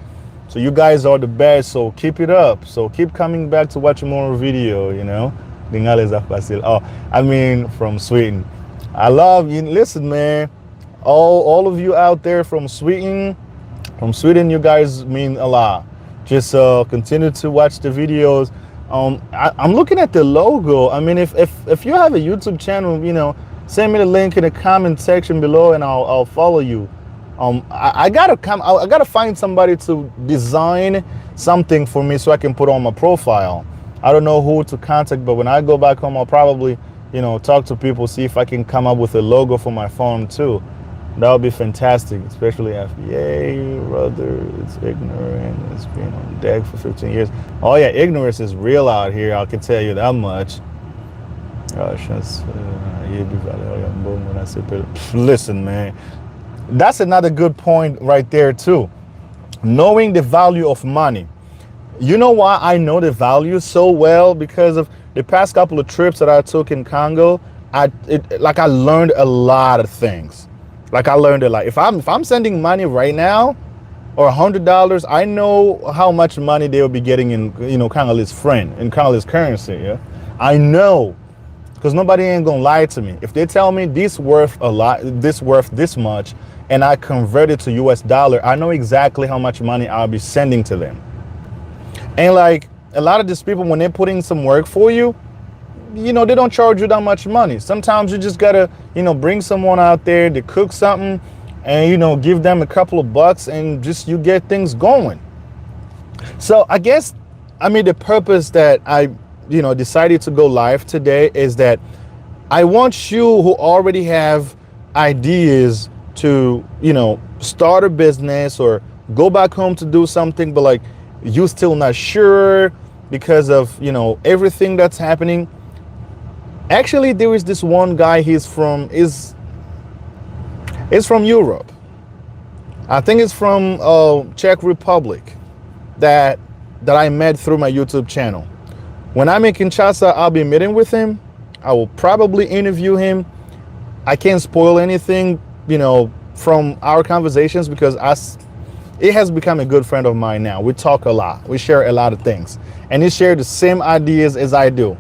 So you guys are the best, so keep it up. So keep coming back to watch more video, Oh, I mean, from Sweden. I love you. Listen, man, all of you out there from Sweden, you guys mean a lot. Just continue to watch the videos. I'm looking at the logo. I mean, if you have a YouTube channel, send me the link in the comment section below, and I'll follow you. I gotta find somebody to design something for me so I can put on my profile. I don't know who to contact, but when I go back home, I'll probably, talk to people, see if I can come up with a logo for my farm too. That would be fantastic, especially after, yay, brother, it's ignorant. It's been on deck for 15 years. Oh yeah, ignorance is real out here, I can tell you that much. Listen, man, that's another good point right there too. Knowing the value of money. You know why I know the value so well? Because of the past couple of trips that I took in Congo. I learned a lot of things. Like I learned a lot. If I'm sending money right now, or $100, I know how much money they will be getting in, Congolese friend, in Congolese currency. Yeah, I know, because nobody ain't gonna lie to me. If they tell me this worth a lot, this worth this much, and I convert it to US dollar, I know exactly how much money I'll be sending to them. And like a lot of these people, when they're putting some work for you, they don't charge you that much money. Sometimes you just gotta, bring someone out there to cook something and, give them a couple of bucks and just you get things going. So I guess, the purpose that I, decided to go live today is that I want you who already have ideas to, start a business or go back home to do something, but like you still not sure because of, everything that's happening. Actually, there is this one guy, is from Europe. I think it's from Czech Republic that I met through my YouTube channel. When I'm in Kinshasa, I'll be meeting with him. I will probably interview him. I can't spoil anything, from our conversations because it has become a good friend of mine now. We talk a lot. We share a lot of things. And he shared the same ideas as I do.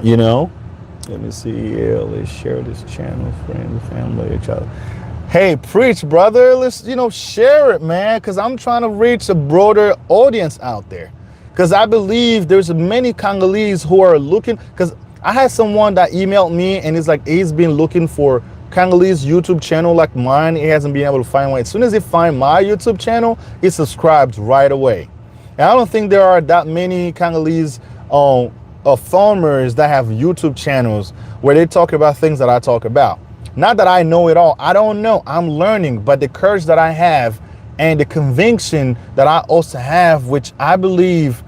Let me see here. Let's share this channel, friends, family, each other. Hey, preach, brother. Let's, share it, man, because I'm trying to reach a broader audience out there. Because I believe there's many Congolese who are looking, because I had someone that emailed me and it's like he's been looking for Congolese YouTube channel like mine. He hasn't been able to find one. As soon as he finds my YouTube channel, he subscribes right away. And I don't think there are that many Congolese farmers that have YouTube channels where they talk about things that I talk about. Not that I know it all. I don't know. I'm learning. But the courage that I have and the conviction that I also have, which I believe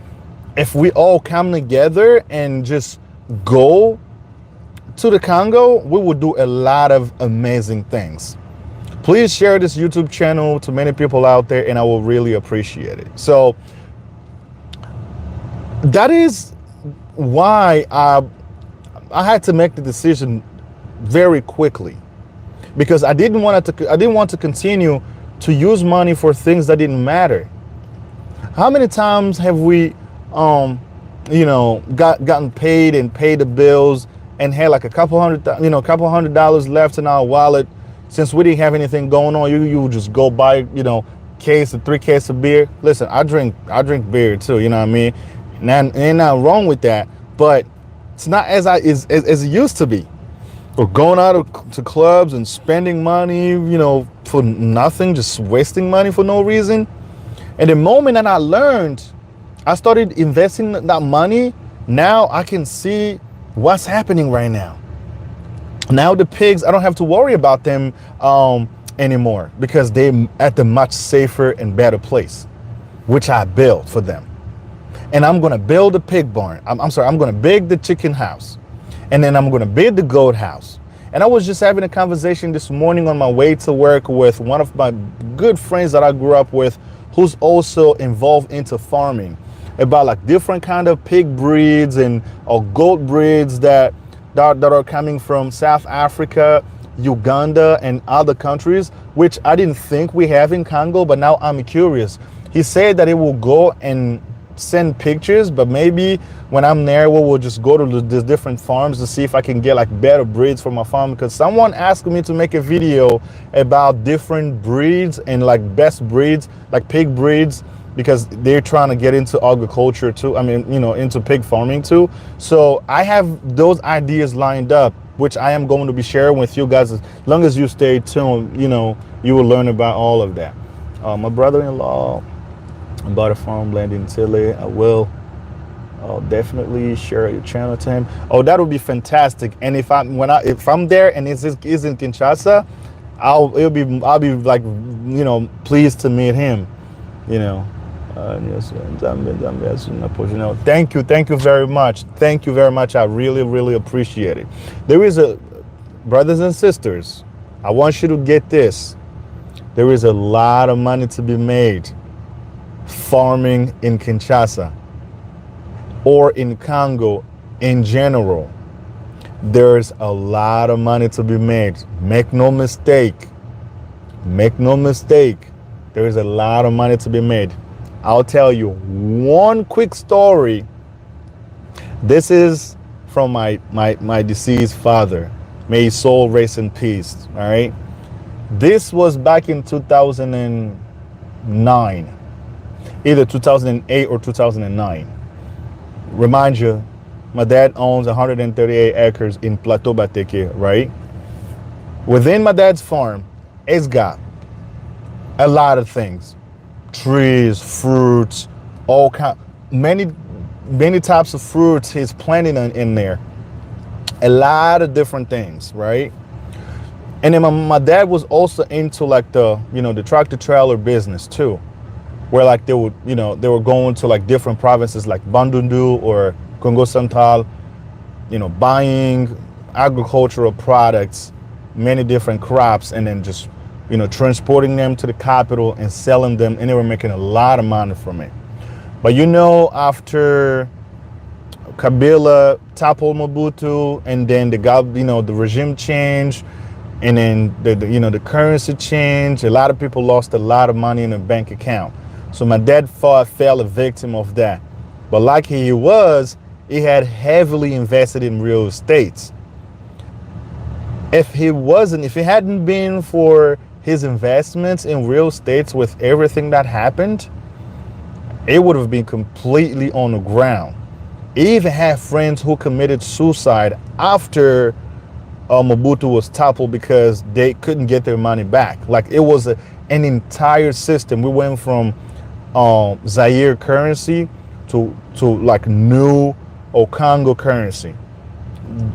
if we all come together and just go to the Congo, we will do a lot of amazing things. Please share this YouTube channel to many people out there and I will really appreciate it. So that is why I had to make the decision very quickly, because I didn't want to continue to use money for things that didn't matter. How many times have we gotten paid and paid the bills and had like a couple $100 left in our wallet? Since we didn't have anything going on, you just go buy 3 cases of beer. Listen, I drink beer too, you know what I mean? And ain't nothing wrong with that, but it's not as it used to be. Or going out to clubs and spending money, for nothing, just wasting money for no reason. And the moment that I learned, I started investing that money. Now I can see what's happening right now. Now the pigs, I don't have to worry about them anymore because they're at the much safer and better place, which I built for them. And I'm going to build a pig barn. I'm going to build the chicken house. And then I'm going to build the goat house. And I was just having a conversation this morning on my way to work with one of my good friends that I grew up with, who's also involved into farming, about like different kind of pig breeds and or goat breeds that are coming from South Africa, Uganda, and other countries, which I didn't think we have in Congo, but now I'm curious. He said that he will go and send pictures, but maybe when I'm there, we'll just go to the different farms to see if I can get like better breeds for my farm, because someone asked me to make a video about different breeds and like best breeds, like pig breeds, because they're trying to get into agriculture too. Into pig farming too. So I have those ideas lined up, which I am going to be sharing with you guys. As long as you stay tuned, you will learn about all of that. My brother-in-law bought a farmland in Chile. I'll definitely share your channel to him. Oh, that would be fantastic. And if I'm there and it's in Kinshasa, I'll be like, pleased to meet him. Thank you very much. Thank you very much. I really, really appreciate it. Brothers and sisters, I want you to get this. There is a lot of money to be made farming in Kinshasa or in Congo in general. There's a lot of money to be made. Make no mistake. There is a lot of money to be made. I'll tell you one quick story. This is from my deceased father. May his soul rest in peace. All right. This was back in 2009, either 2008 or 2009. Remind you, my dad owns 138 acres in Plateau Bateke, right? Within my dad's farm, it's got a lot of things: trees, fruits, all kind, many types of fruits he's planting in there. A lot of different things, right? And then my dad was also into like the tractor trailer business too, where like they were going to like different provinces like Bandundu or Congo Central, buying agricultural products, many different crops, and then just transporting them to the capital and selling them, and they were making a lot of money from it. But after Kabila toppled Mobutu, and then the regime change, and then the currency change, a lot of people lost a lot of money in their bank account. So my dad fell a victim of that. But like he had heavily invested in real estate. If it hadn't been for his investments in real estate with everything that happened, it would have been completely on the ground. He even had friends who committed suicide after Mobutu was toppled because they couldn't get their money back. Like it was an entire system. We went from Zaire currency to like new Congo currency.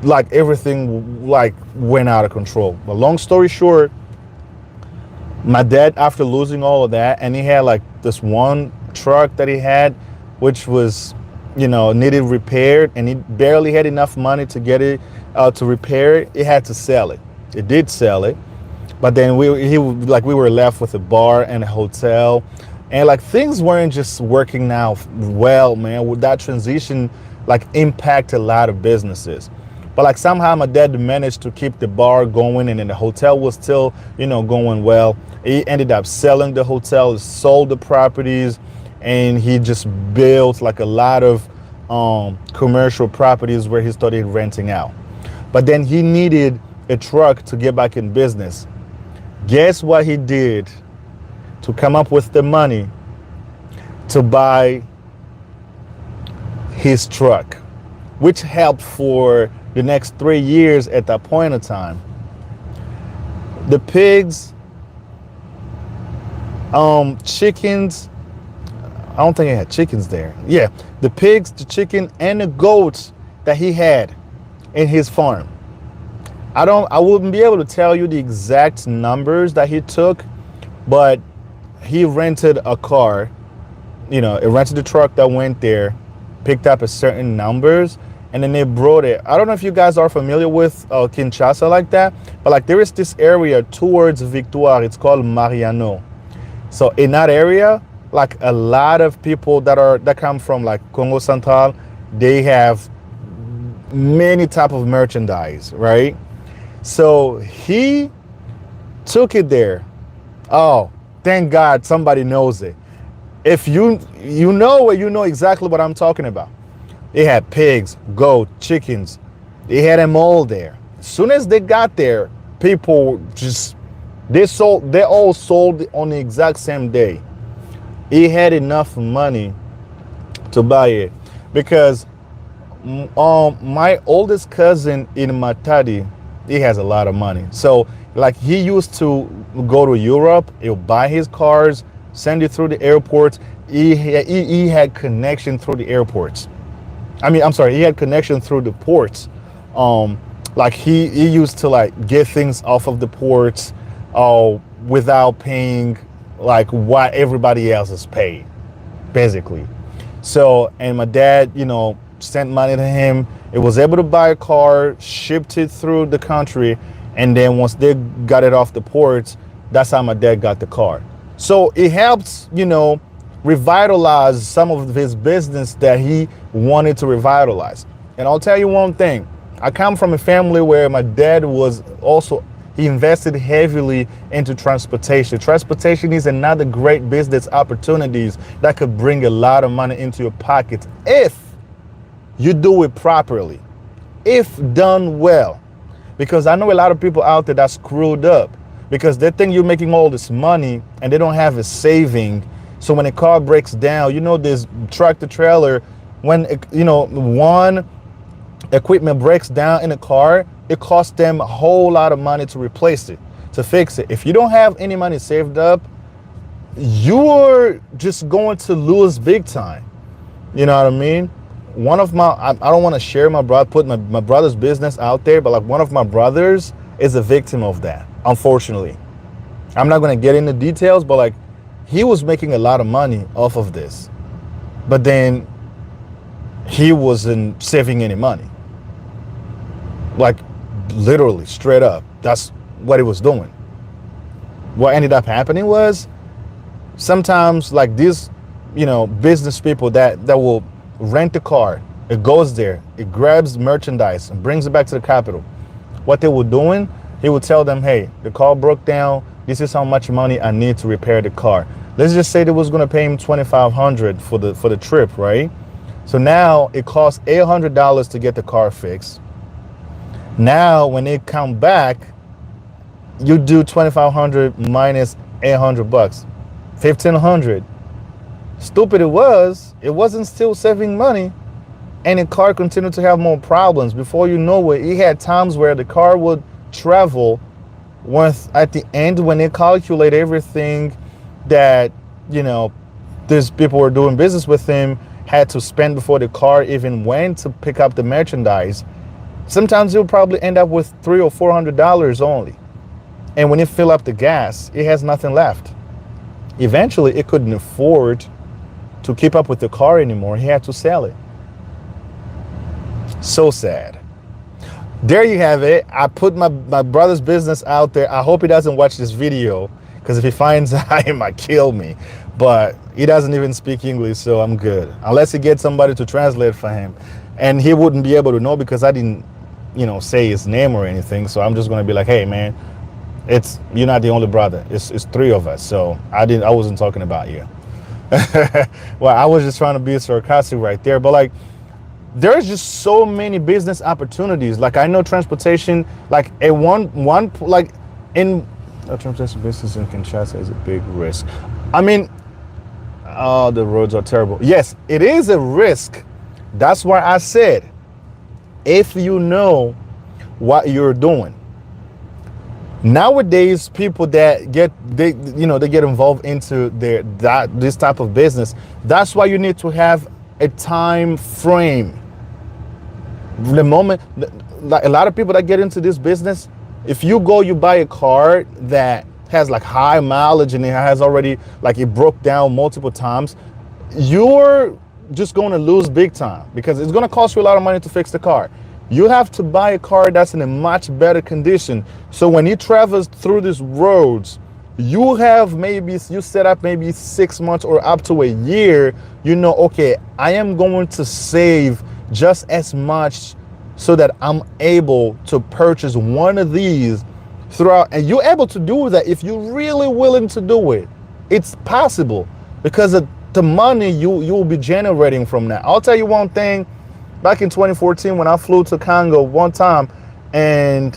Like everything like went out of control. But long story short, my dad, after losing all of that, and he had like this one truck that he had, which was needed repaired, and he barely had enough money to get it to repair it. He had to sell it. It did sell it, but then we were left with a bar and a hotel, and like things weren't just working now well, man. With that transition, like impact a lot of businesses. But like somehow my dad managed to keep the bar going, and then the hotel was still going well. He ended up selling the hotel, sold the properties, and he just built like a lot of commercial properties where he started renting out. But then he needed a truck to get back in business. Guess what he did to come up with the money to buy his truck, which helped for the next 3 years at that point in time. The pigs, chickens, I don't think he had chickens there. Yeah, the pigs, the chicken, and the goats that he had in his farm. I wouldn't be able to tell you the exact numbers that he took, but he rented a car, it rented the truck that went there, picked up a certain numbers, and then they brought it. I don't know if you guys are familiar with Kinshasa like that, but like there is this area towards Victoire. It's called Mariano. So in that area, like a lot of people that come from like Congo Central, they have many type of merchandise, right? So he took it there. Oh, thank God somebody knows it. If you know exactly what I'm talking about. They had pigs, goat, chickens. They had them all there. As soon as they got there, people they all sold on the exact same day. He had enough money to buy it because my oldest cousin in Matadi, he has a lot of money. So like he used to go to Europe, he'll buy his cars, send it through the airports. He had connection through the airports. He had connection through the ports. Like he used to like get things off of the ports without paying like what everybody else is paid, basically. So, and my dad, sent money to him. It was able to buy a car, shipped it through the country, and then once they got it off the ports, that's how my dad got the car. So it helped, revitalize some of his business that he wanted to revitalize. And I'll tell you one thing. I come from a family where my dad was also He invested heavily into transportation. Transportation is another great business opportunities that could bring a lot of money into your pocket if you do it properly, if done well. Because I know a lot of people out there that screwed up because they think you're making all this money and they don't have a saving. So when a car breaks down, this tractor trailer, when one equipment breaks down in a car, it costs them a whole lot of money to replace it, to fix it. If you don't have any money saved up, you're just going to lose big time. You know what I mean? I don't want to share put my brother's business out there, but like one of my brothers is a victim of that, unfortunately. I'm not going to get into details, but like he was making a lot of money off of this, but then he wasn't saving any money. Like literally straight up, that's what he was doing. What ended up happening was sometimes like these, business people that will rent a car, it goes there, it grabs merchandise and brings it back to the capital. What they were doing, he would tell them, hey, the car broke down, this is how much money I need to repair the car. Let's just say they was going to pay him $2,500 for the trip, right? So now it costs $800 to get the car fixed. Now when they come back, you do $2,500 minus $800, $1,500. Stupid it wasn't still saving money, and the car continued to have more problems. Before you know it, he had times where the car would travel once at the end when they calculate everything that these people were doing business with him had to spend before the car even went to pick up the merchandise. Sometimes you'll probably end up with $300 or $400 only. And when you fill up the gas, it has nothing left. Eventually, it couldn't afford to keep up with the car anymore. He had to sell it. So sad. There you have it. I put my brother's business out there. I hope he doesn't watch this video, because if he finds out, he might kill me. But he doesn't even speak English, so I'm good. Unless he gets somebody to translate for him. And he wouldn't be able to know because I didn't, say his name or anything. So I'm just going to be like, hey, man, you're not the only brother. It's three of us. So I wasn't talking about you. Well, I was just trying to be sarcastic right there. But like, there's just so many business opportunities. Like I know transportation, like transportation business in Kinshasa is a big risk. I mean, the roads are terrible. Yes, it is a risk. That's why I said, if you know what you're doing. Nowadays, people that get involved into this type of business. That's why you need to have a time frame. The moment, like a lot of people that get into this business, if you buy a car that has like high mileage and it has already it broke down multiple times, you're just going to lose big time because it's going to cost you a lot of money to fix the car. You have to buy a car that's in a much better condition. So when he travels through these roads, you set up maybe 6 months or up to a year, okay, I am going to save just as much so that I'm able to purchase one of these throughout. And you're able to do that if you're really willing to do it. It's possible because of the money you will be generating from that. I'll tell you one thing. Back in 2014, when I flew to Congo one time, and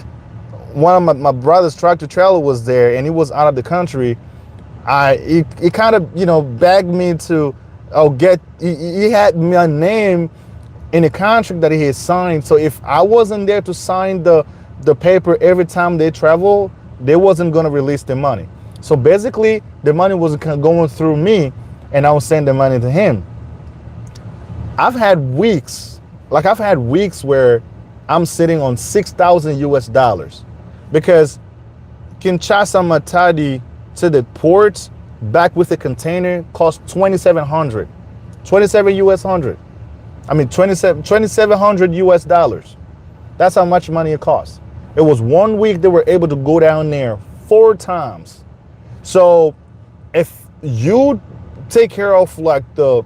one of my brother's tractor trailer was there, and he was out of the country, he kind of begged me to he had my name in a contract that he had signed. So if I wasn't there to sign the paper every time they travel, they wasn't going to release the money. So basically, the money was going through me, and I was sending the money to him. I've had weeks where I'm sitting on $6,000 because Kinshasa Matadi to the port back with the container cost $2,700. $2,700. That's how much money it costs. It was 1 week they were able to go down there 4 times. So if you take care of the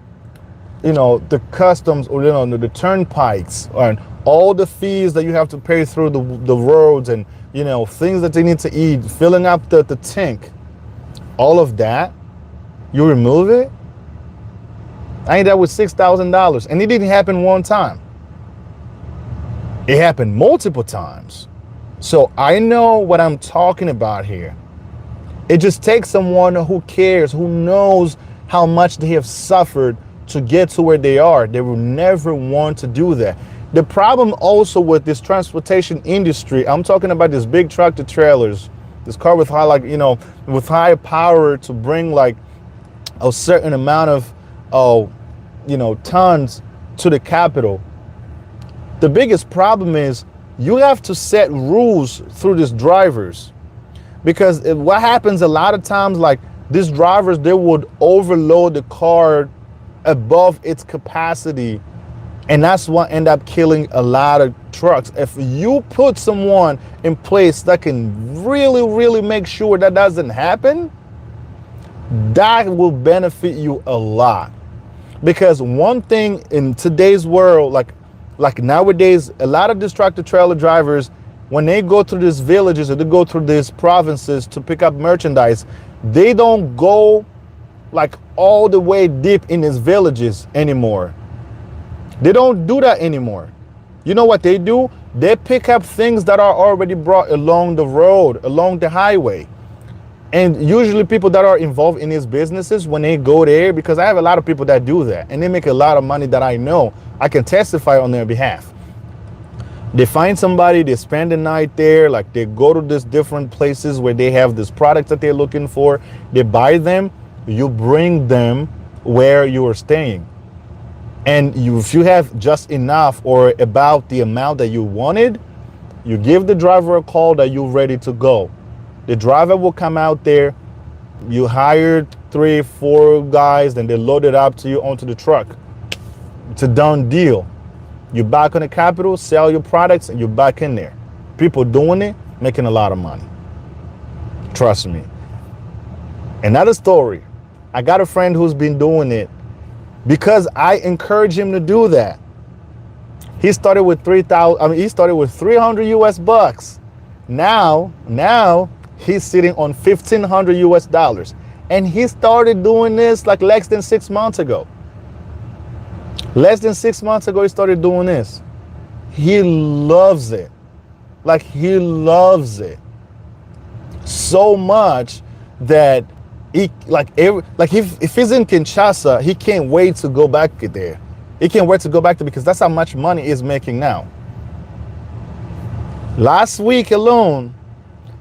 customs or the turnpikes and all the fees that you have to pay through the roads and things that they need to eat, filling up the tank, all of that, you remove it. I ended up with $6,000, and it didn't happen one time. It happened multiple times. So I know what I'm talking about here. It just takes someone who cares, who knows how much they have suffered to get to where they are. They will never want to do that. The problem also with this transportation industry, I'm talking about these big tractor trailers, this car with high, with high power to bring like a certain amount of, tons to the capital. The biggest problem is you have to set rules through these drivers, because what happens a lot of times, like these drivers, they would overload the car above its capacity, and that's what end up killing a lot of trucks. If you put someone in place that can really, really make sure that doesn't happen, that will benefit you a lot. Because one thing in today's world, like nowadays, a lot of these tractor trailer drivers, when they go through these villages or they go through these provinces to pick up merchandise, they don't go like all the way deep in these villages anymore. They don't do that anymore. You know what they do? They pick up things that are already brought along the road, along the highway. And usually people that are involved in these businesses, when they go there, because I have a lot of people that do that, and they make a lot of money that I know, I can testify on their behalf. They find somebody, they spend the night there, like they go to these different places where they have this product that they're looking for. They buy them, you bring them where you are staying. And if you have just enough or about the amount that you wanted, you give the driver a call that you're ready to go. The driver will come out there, you hire 3-4 guys, then they load it up to you onto the truck. It's a done deal. You're back on the capital, sell your products, and you're back in there. People doing it, making a lot of money. Trust me. Another story. I got a friend who's been doing it because I encourage him to do that. He started with 300 US bucks. Now he's sitting on $1,500 US. And he started doing this like less than 6 months ago. Less than 6 months ago, he started doing this. He loves it. Like, he loves it so much that if he's in Kinshasa, he can't wait to go back there. He can't wait to go back there because that's how much money he's making now. Last week alone,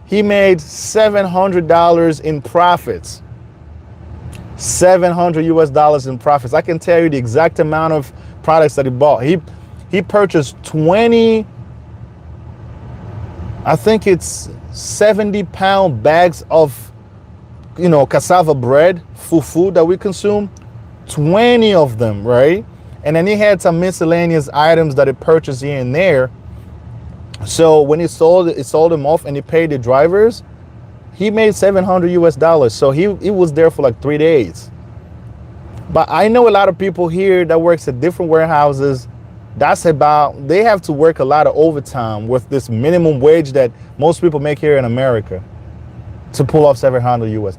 he made $700 in profits. $700 US in profits. I can tell you the exact amount of products that he bought. He purchased 20, I think it's 70-pound bags of, cassava bread, fufu that we consume. 20 of them, right? And then he had some miscellaneous items that he purchased here and there. So when he sold them off and he paid the drivers, he made $700 US. So he was there for like 3 days. But I know a lot of people here that works at different warehouses. They have to work a lot of overtime with this minimum wage that most people make here in America to pull off $700 US.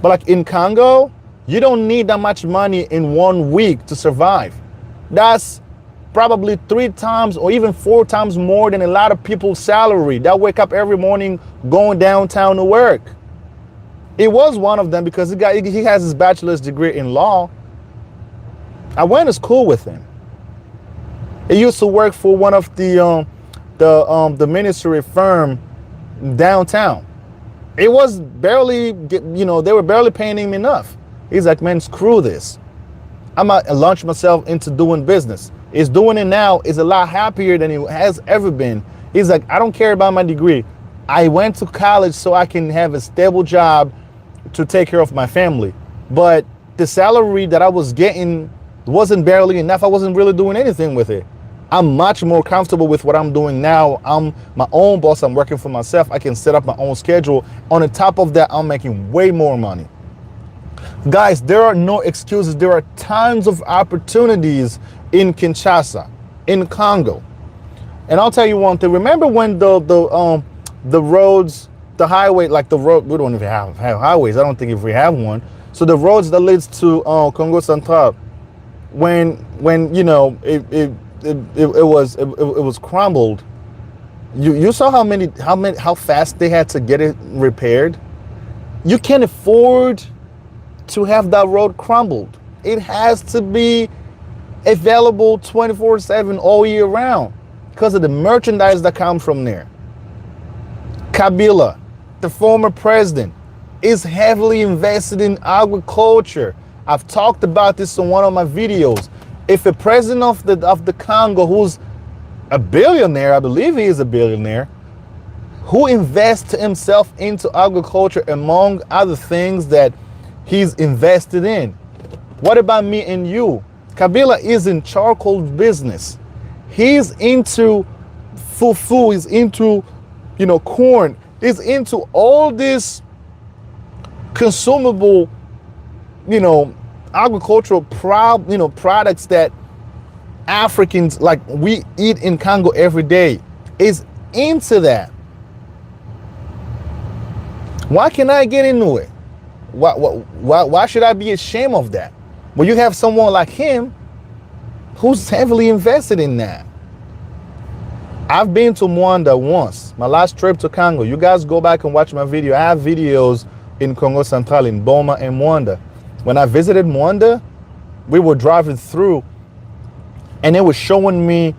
But like in Congo, you don't need that much money in 1 week to survive. That's probably 3 times or even 4 times more than a lot of people's salary that wake up every morning going downtown to work. It was one of them because he has his bachelor's degree in law. I went to school with him. He used to work for one of the ministry firm downtown. It was barely, they were barely paying him enough. He's like, man, screw this. I'm gonna launch myself into doing business. He's doing it now. Is a lot happier than he has ever been. He's like, I don't care about my degree. I went to college so I can have a stable job to take care of my family. But the salary that I was getting wasn't barely enough. I wasn't really doing anything with it. I'm much more comfortable with what I'm doing now. I'm my own boss. I'm working for myself. I can set up my own schedule. On the top of that, I'm making way more money. Guys, there are no excuses. There are tons of opportunities in Kinshasa, in Congo. And I'll tell you one thing. Remember when the the roads, the highway, like the road, we don't even have highways. I don't think if we have one. So the roads that leads to Congo Central, when you know it was crumbled. You saw how fast they had to get it repaired. You can't afford to have that road crumbled. It has to be available 24/7 all year round because of the merchandise that comes from there. Kabila, the former president, is heavily invested in agriculture. I've talked about this in one of my videos. If a president of the Congo, who's a billionaire, I believe he is a billionaire, who invests himself into agriculture among other things that he's invested in. What about me and you? Kabila is in charcoal business. He's into fufu, he's into, corn. He's into all this consumable, agricultural products that Africans, like we eat in Congo every day, is into that. Why can't I get into it? Why should I be ashamed of that? Well, you have someone like him who's heavily invested in that. I've been to Mwanda once, my last trip to Congo. You guys go back and watch my video. I have videos in Congo Central, in Boma and Mwanda. When I visited Mwanda, we were driving through and it was showing me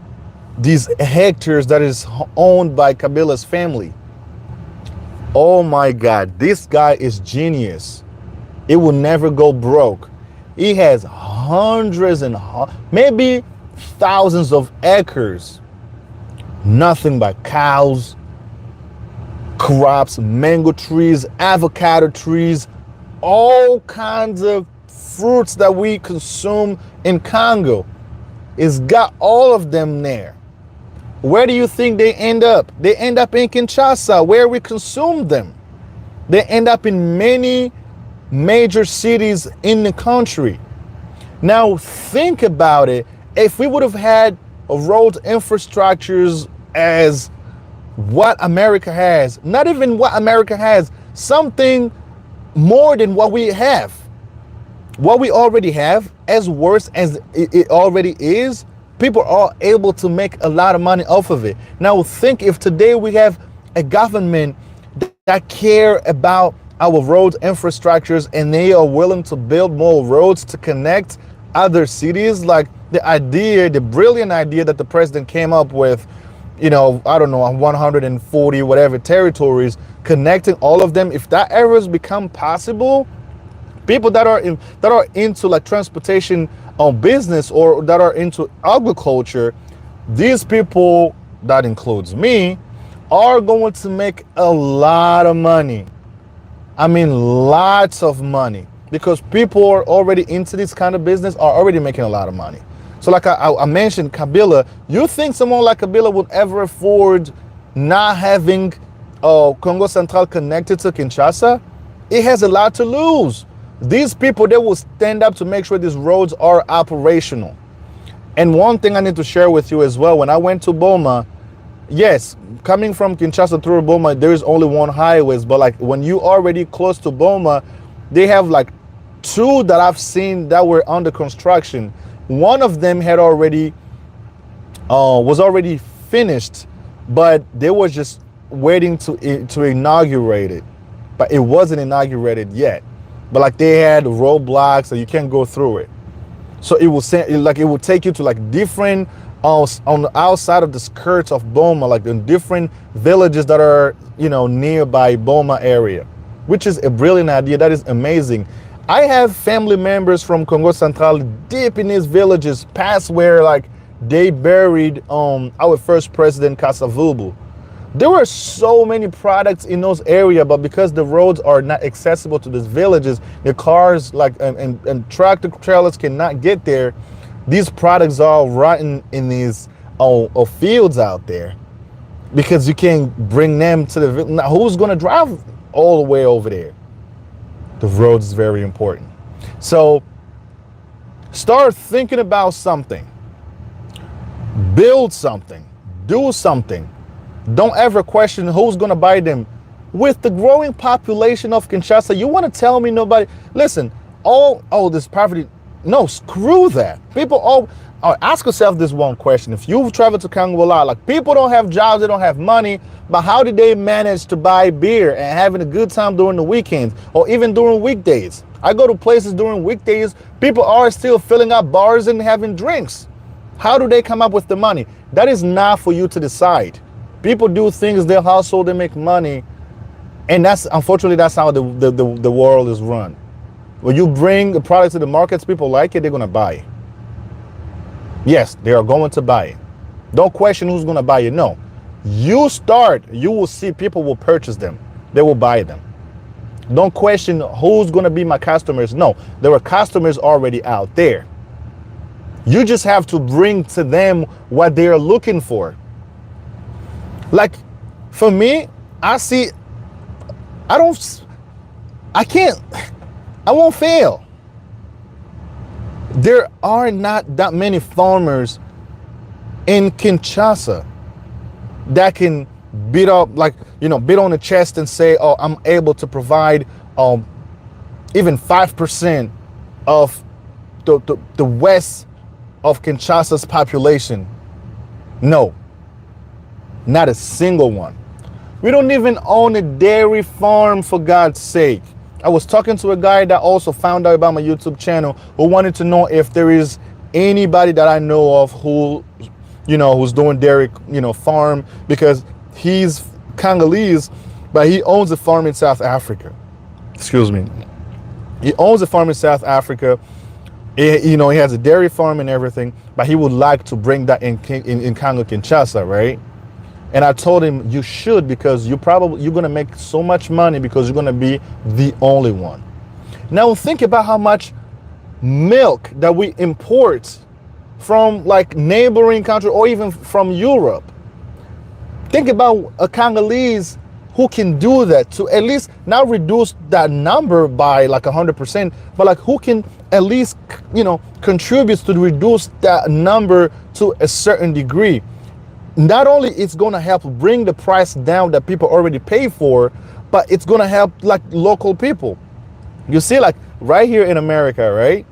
these hectares that is owned by Kabila's family. Oh my God, this guy is genius. It will never go broke. He has hundreds and maybe thousands of acres. Nothing but cows, crops, mango trees, avocado trees, all kinds of fruits that we consume in Congo. It's got all of them there. Where do you think they end up? They end up in Kinshasa, where we consume them. They end up in many major cities in the country. Now think about it. If we would have had road infrastructures as what America has, not even what America has, something more than what we have. What we already have, as worse as it already is, people are able to make a lot of money off of it. Now think if today we have a government that care about our road infrastructures and they are willing to build more roads to connect other cities, like the brilliant idea that the president came up with, I don't know, 140 whatever territories, connecting all of them. If that ever has become possible, people that are into like transportation or business or that are into agriculture, these people, that includes me, are going to make a lot of money. I mean, lots of money, because people are already into this kind of business, are already making a lot of money. So like I mentioned Kabila, you think someone like Kabila would ever afford not having Congo Central connected to Kinshasa? It has a lot to lose. These people, they will stand up to make sure these roads are operational. And one thing I need to share with you as well, when I went to Boma, yes, coming from Kinshasa through Boma, there is only one highways, but like when you already close to Boma, they have like two that I've seen that were under construction. One of them had already was already finished, but they were just waiting to inaugurate it, but it wasn't inaugurated yet. But like they had roadblocks, so you can't go through it. So it will say, like it will take you to like different on the outside of the skirts of Boma, like in different villages that are nearby Boma area, which is a brilliant idea. That is amazing. I have family members from Congo Central deep in these villages, past where like they buried our first president Kasavubu. There were so many products in those areas, but because the roads are not accessible to these villages, the cars like and tractor trailers cannot get there. These products are rotten in these fields out there because you can't bring them to the village. Now, who's going to drive all the way over there? The roads is very important. So start thinking about something. Build something. Do something. Don't ever question who's going to buy them. With the growing population of Kinshasa, you want to tell me nobody? Listen, all this poverty. No, screw that. People all ask yourself this one question. If you've traveled to Congo a lot, like, people don't have jobs, they don't have money, but how did they manage to buy beer and having a good time during the weekends or even during weekdays? I go to places during weekdays, people are still filling up bars and having drinks. How do they come up with the money? That is not for you to decide. People do things, their household, they make money. And that's, unfortunately, that's how the world is run. When you bring the product to the markets, people like it, they're going to buy it. Yes, they are going to buy it. Don't question who's going to buy it. No. You start, you will see people will purchase them. They will buy them. Don't question who's going to be my customers. No, there are customers already out there. You just have to bring to them what they're looking for. Like, for me, I won't fail. There are not that many farmers in Kinshasa that can beat on the chest and say, oh, I'm able to provide even 5% of the west of Kinshasa's population. No, not a single one. We don't even own a dairy farm, for God's sake. I was talking to a guy that also found out about my YouTube channel, who wanted to know if there is anybody that I know of who, who's doing dairy, farm, because he's Congolese, but he owns a farm in South Africa. Excuse me. He owns a farm in South Africa. He has a dairy farm and everything, but he would like to bring that in Congo Kinshasa, right? And I told him, you should, because you're going to make so much money because you're going to be the only one. Now think about how much milk that we import from like neighboring countries or even from Europe. Think about a Congolese who can do that, to at least not reduce that number by like 100%, but like who can at least, contributes to reduce that number to a certain degree. Not only it's going to help bring the price down that people already pay for, but it's going to help like local people. You see, like right here in America, right?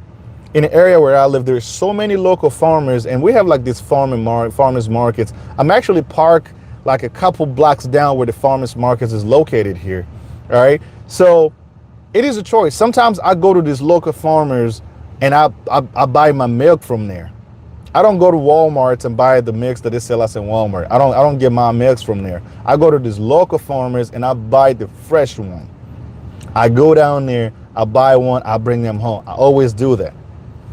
In the area where I live, there's so many local farmers, and we have like these farmers markets. I'm actually parked like a couple blocks down where the farmers markets is located here. All right. So it is a choice. Sometimes I go to these local farmers and I buy my milk from there. I don't go to Walmart and buy the mix that they sell us in Walmart. I don't get my milks from there. I go to these local farmers and I buy the fresh one. I go down there, I buy one, I bring them home. I always do that.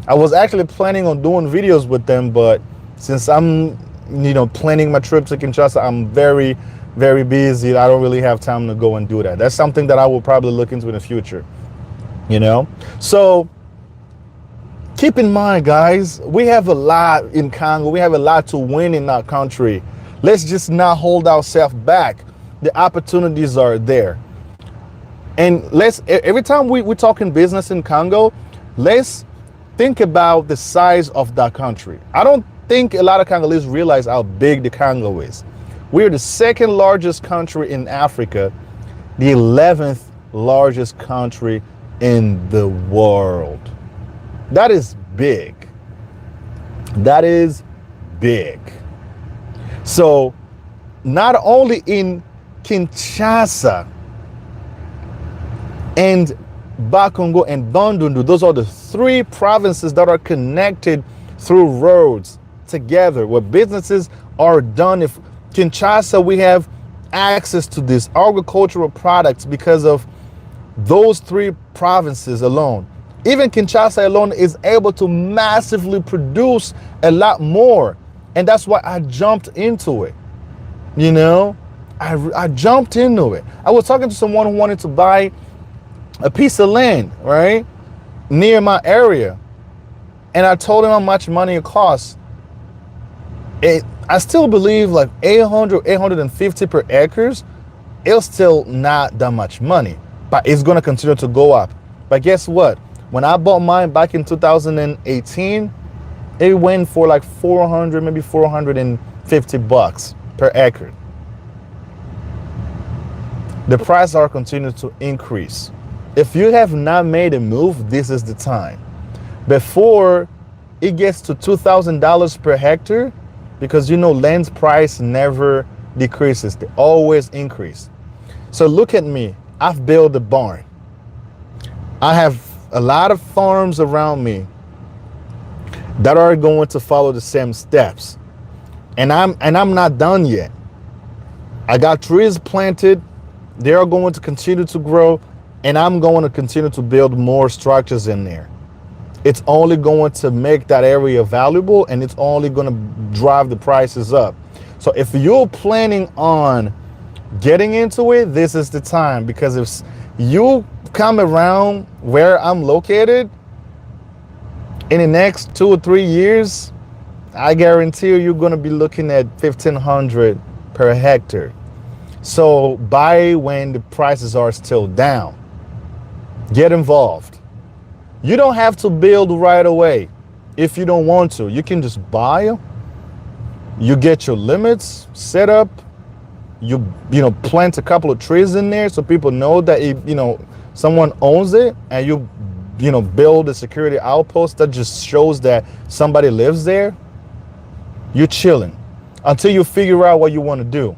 I was actually planning on doing videos with them, but since I'm, planning my trip to Kinshasa, I'm very, very busy. I don't really have time to go and do that. That's something that I will probably look into in the future, So keep in mind, guys, we have a lot in Congo. We have a lot to win in our country. Let's just not hold ourselves back. The opportunities are there. And every time we're talking business in Congo, let's think about the size of that country. I don't think a lot of Congolese realize how big the Congo is. We're the second largest country in Africa, the 11th largest country in the world. That is big. That is big. So not only in Kinshasa and Bakongo and Bandundu, those are the three provinces that are connected through roads together, where businesses are done. If Kinshasa, we have access to these agricultural products because of those three provinces alone. Even Kinshasa alone is able to massively produce a lot more. And that's why I jumped into it. I jumped into it. I was talking to someone who wanted to buy a piece of land, right, near my area. And I told him how much money it costs. I still believe like 850 per acres, it's still not that much money, but it's going to continue to go up. But guess what? When I bought mine back in 2018, it went for like 400, maybe $450 per acre. The prices are continuing to increase. If you have not made a move, this is the time. Before it gets to $2,000 per hectare, because land's price never decreases, they always increase. So look at me, I've built a barn. I have a lot of farms around me that are going to follow the same steps. And I'm not done yet. I got trees planted, they are going to continue to grow, and I'm going to continue to build more structures in there. It's only going to make that area valuable, and it's only going to drive the prices up. So if you're planning on getting into it, this is the time, because if you come around where I'm located in the next 2 or 3 years, I guarantee you're going to be looking at $1,500 per hectare. So buy when the prices are still down. Get involved. You don't have to build right away if you don't want to. You can just buy. You get your limits set up. You plant a couple of trees in there so people know that someone owns it, and you build a security outpost that just shows that somebody lives there. You're chilling until you figure out what you want to do.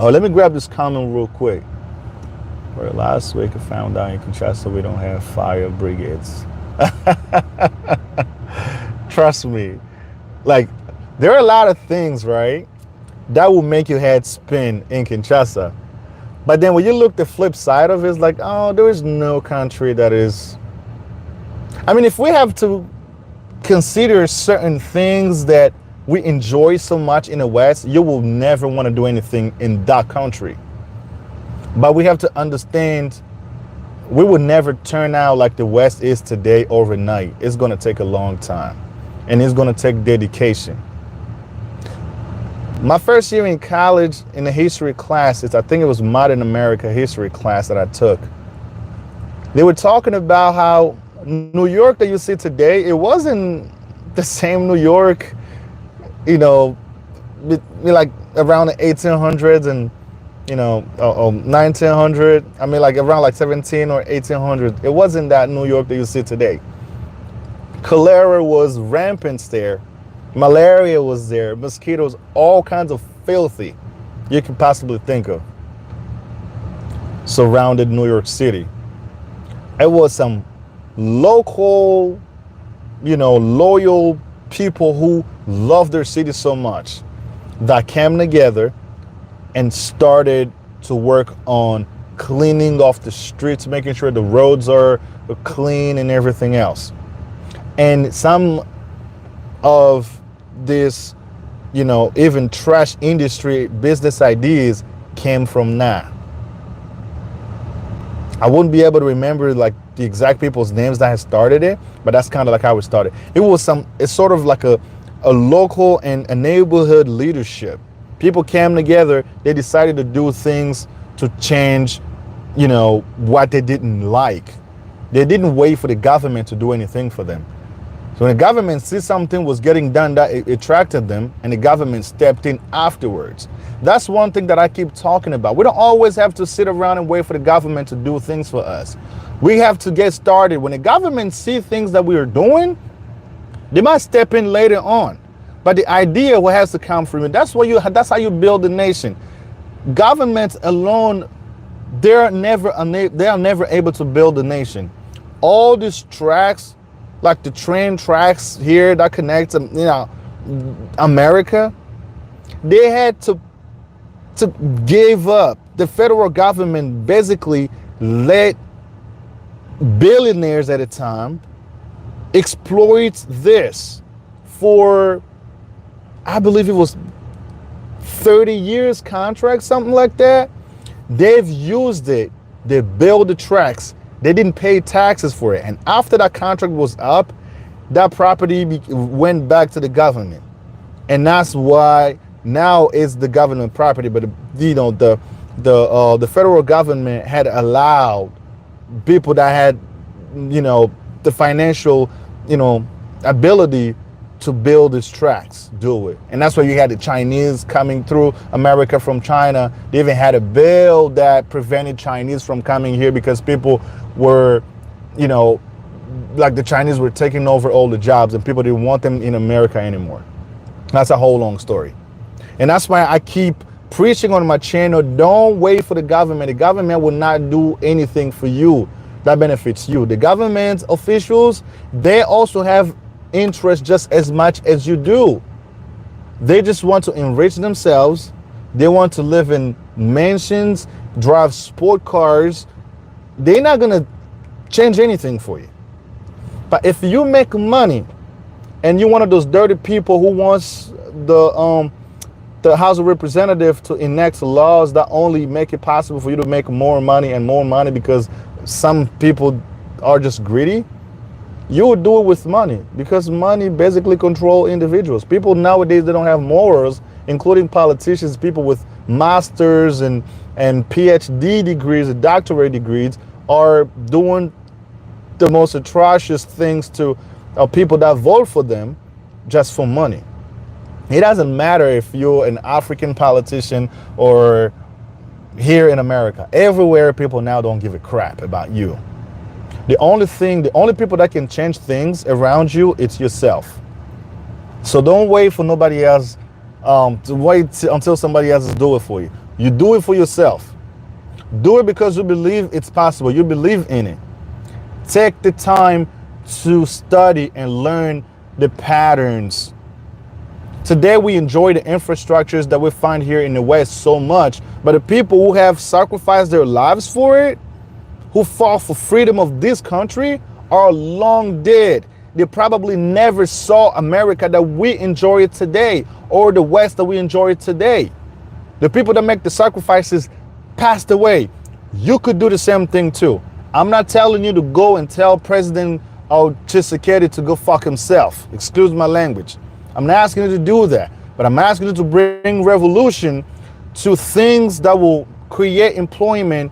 Oh, let me grab this comment real quick. Where last week I found out in Kinshasa we don't have fire brigades. Trust me. Like, there are a lot of things, right, that will make your head spin in Kinshasa. But then when you look the flip side of it, it's like, oh, there is no country that is... I mean, if we have to consider certain things that we enjoy so much in the West, you will never want to do anything in that country. But we have to understand, we will never turn out like the West is today overnight. It's going to take a long time, and it's going to take dedication. My first year in college in the history class, I think it was Modern America history class that I took. They were talking about how New York that you see today, it wasn't the same New York, like around the 1800s and 1900. I mean, like around like 17 or 1800. It wasn't that New York that you see today. Cholera was rampant there. Malaria was there. Mosquitoes, all kinds of filthy you can possibly think of surrounded New York City. It was some local, loyal people who love their city so much that came together and started to work on cleaning off the streets, making sure the roads are clean and everything else. And some of this, even trash industry business ideas came from that. I wouldn't be able to remember like the exact people's names that had started it, but that's kind of like how it started. It's sort of like a local and a neighborhood leadership. People came together, they decided to do things to change, what they didn't like. They didn't wait for the government to do anything for them. So when the government see something was getting done that it attracted them, and the government stepped in afterwards. That's one thing that I keep talking about. We don't always have to sit around and wait for the government to do things for us. We have to get started. When the government see things that we are doing, they might step in later on. But the idea what has to come from it. That's how you build a nation. Governments alone, they are never able to build a nation. All these tracks, like the train tracks here that connect America, they had to give up. The federal government basically let billionaires at a time exploit this for, I believe it was 30 years contract, something like that. They've used it. They build the tracks. They didn't pay taxes for it. And after that contract was up, that property went back to the government. And that's why now it's the government property. But the federal government had allowed people that had the financial ability to build these tracks, do it. And that's why you had the Chinese coming through America from China. They even had a bill that prevented Chinese from coming here because people were, you know, like the Chinese were taking over all the jobs and people didn't want them in America anymore. That's a whole long story. And that's why I keep preaching on my channel, don't wait for the government. The government will not do anything for you that benefits you. The government officials, they also have interest just as much as you do. They just want to enrich themselves. They want to live in mansions, drive sport cars. They're not going to change anything for you. But if you make money and you're one of those dirty people who wants the House of Representatives to enact laws that only make it possible for you to make more money because some people are just greedy, you would do it with money, because money basically controls individuals. People nowadays, they don't have morals, including politicians, people with masters and PhD degrees, doctorate degrees, are doing the most atrocious things to people that vote for them just for money. It doesn't matter if you're an African politician or here in America. Everywhere, people now don't give a crap about you. The only people that can change things around you, it's yourself. So don't wait for nobody else to wait until somebody else do it for you. You do it for yourself. Do it because you believe it's possible. You believe in it. Take the time to study and learn the patterns. Today we enjoy the infrastructures that we find here in the West so much, but the people who have sacrificed their lives for it, who fought for freedom of this country, are long dead. They probably never saw America that we enjoy it today, or the West that we enjoy it today. The people that make the sacrifices passed away. You could do the same thing too. I'm not telling you to go and tell President Tshisekedi to go fuck himself. Excuse my language. I'm not asking you to do that, but I'm asking you to bring revolution to things that will create employment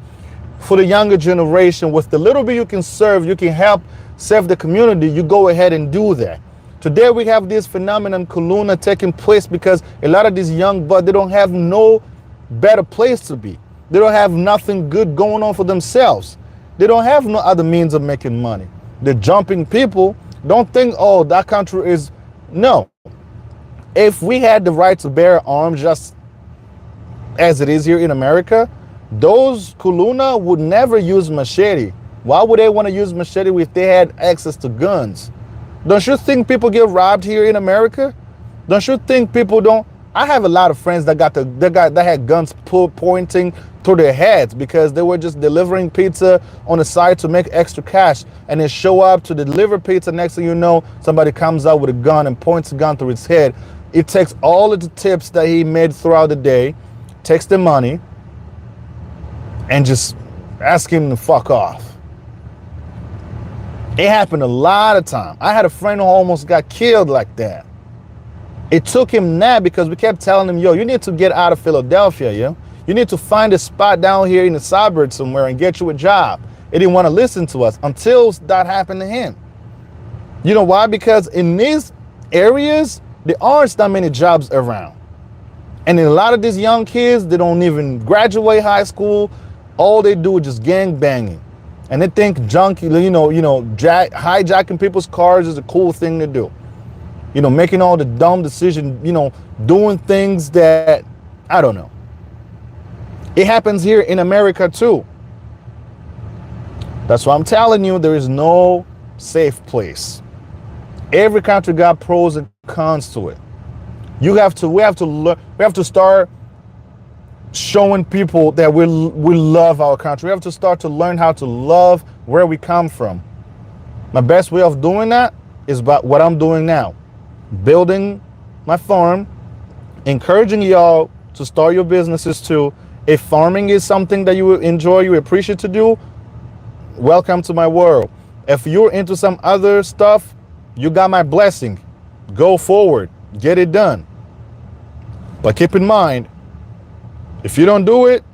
for the younger generation. With the little bit you can serve, you can help serve the community, you go ahead and do that. Today we have this phenomenon, Kuluna, taking place because a lot of these young buds, they don't have no better place to be. They don't have nothing good going on for themselves. They don't have no other means of making money. They're jumping people. Don't think, oh, that country is... No. If we had the right to bear arms just as it is here in America, those Kuluna would never use machete. Why would they want to use machete if they had access to guns? Don't you think people get robbed here in America? Don't you think people don't? I have a lot of friends that had guns pointing to their heads because they were just delivering pizza on the side to make extra cash, and they show up to deliver pizza. Next thing you know, somebody comes out with a gun and points a gun to his head. It takes all of the tips that he made throughout the day, takes the money, and just ask him to fuck off. It happened a lot of times. I had a friend who almost got killed like that. It took him that because we kept telling him, yo, you need to get out of Philadelphia, yo. You need to find a spot down here in the suburbs somewhere and get you a job. He didn't want to listen to us until that happened to him. You know why? Because in these areas, there aren't that many jobs around. And a lot of these young kids, they don't even graduate high school. All they do is just gang banging. And they think hijacking people's cars is a cool thing to do. You know, making all the dumb decisions, doing things that, I don't know. It happens here in America too. That's why I'm telling you, there is no safe place. Every country got pros and cons to it. We have to start showing people that we love our country. We have to start to learn how to love where we come from. My best way of doing that is about what I'm doing now. Building my farm, encouraging y'all to start your businesses too. If farming is something that you enjoy, you appreciate to do, welcome to my world. If you're into some other stuff, you got my blessing. Go forward, get it done. But keep in mind, if you don't do it,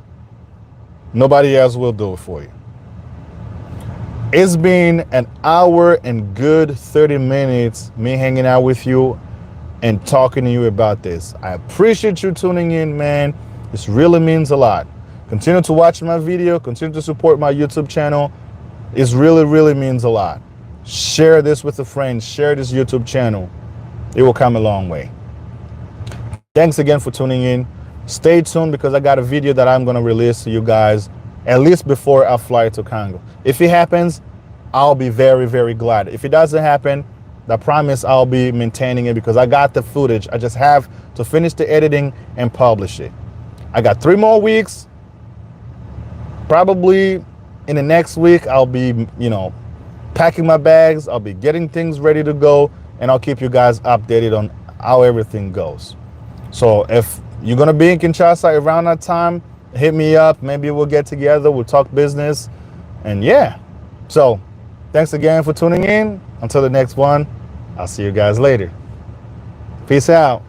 nobody else will do it for you. It's been an hour and good 30 minutes me hanging out with you and talking to you about this. I appreciate you tuning in, man. This really means a lot. Continue to watch my video. Continue to support my YouTube channel. It really means a lot. Share this with a friend. Share this YouTube channel. It will come a long way. Thanks again for tuning in. Stay tuned because I got a video that I'm going to release to you guys at least before I fly to Congo. If it happens, I'll be very glad. If it doesn't happen, I promise I'll be maintaining it because I got the footage. I just have to finish the editing and publish it. I got 3 more weeks. Probably in the next week, I'll be, packing my bags. I'll be getting things ready to go, and I'll keep you guys updated on how everything goes. So if you're going to be in Kinshasa around that time, hit me up. Maybe we'll get together. We'll talk business. And yeah. So thanks again for tuning in. Until the next one, I'll see you guys later. Peace out.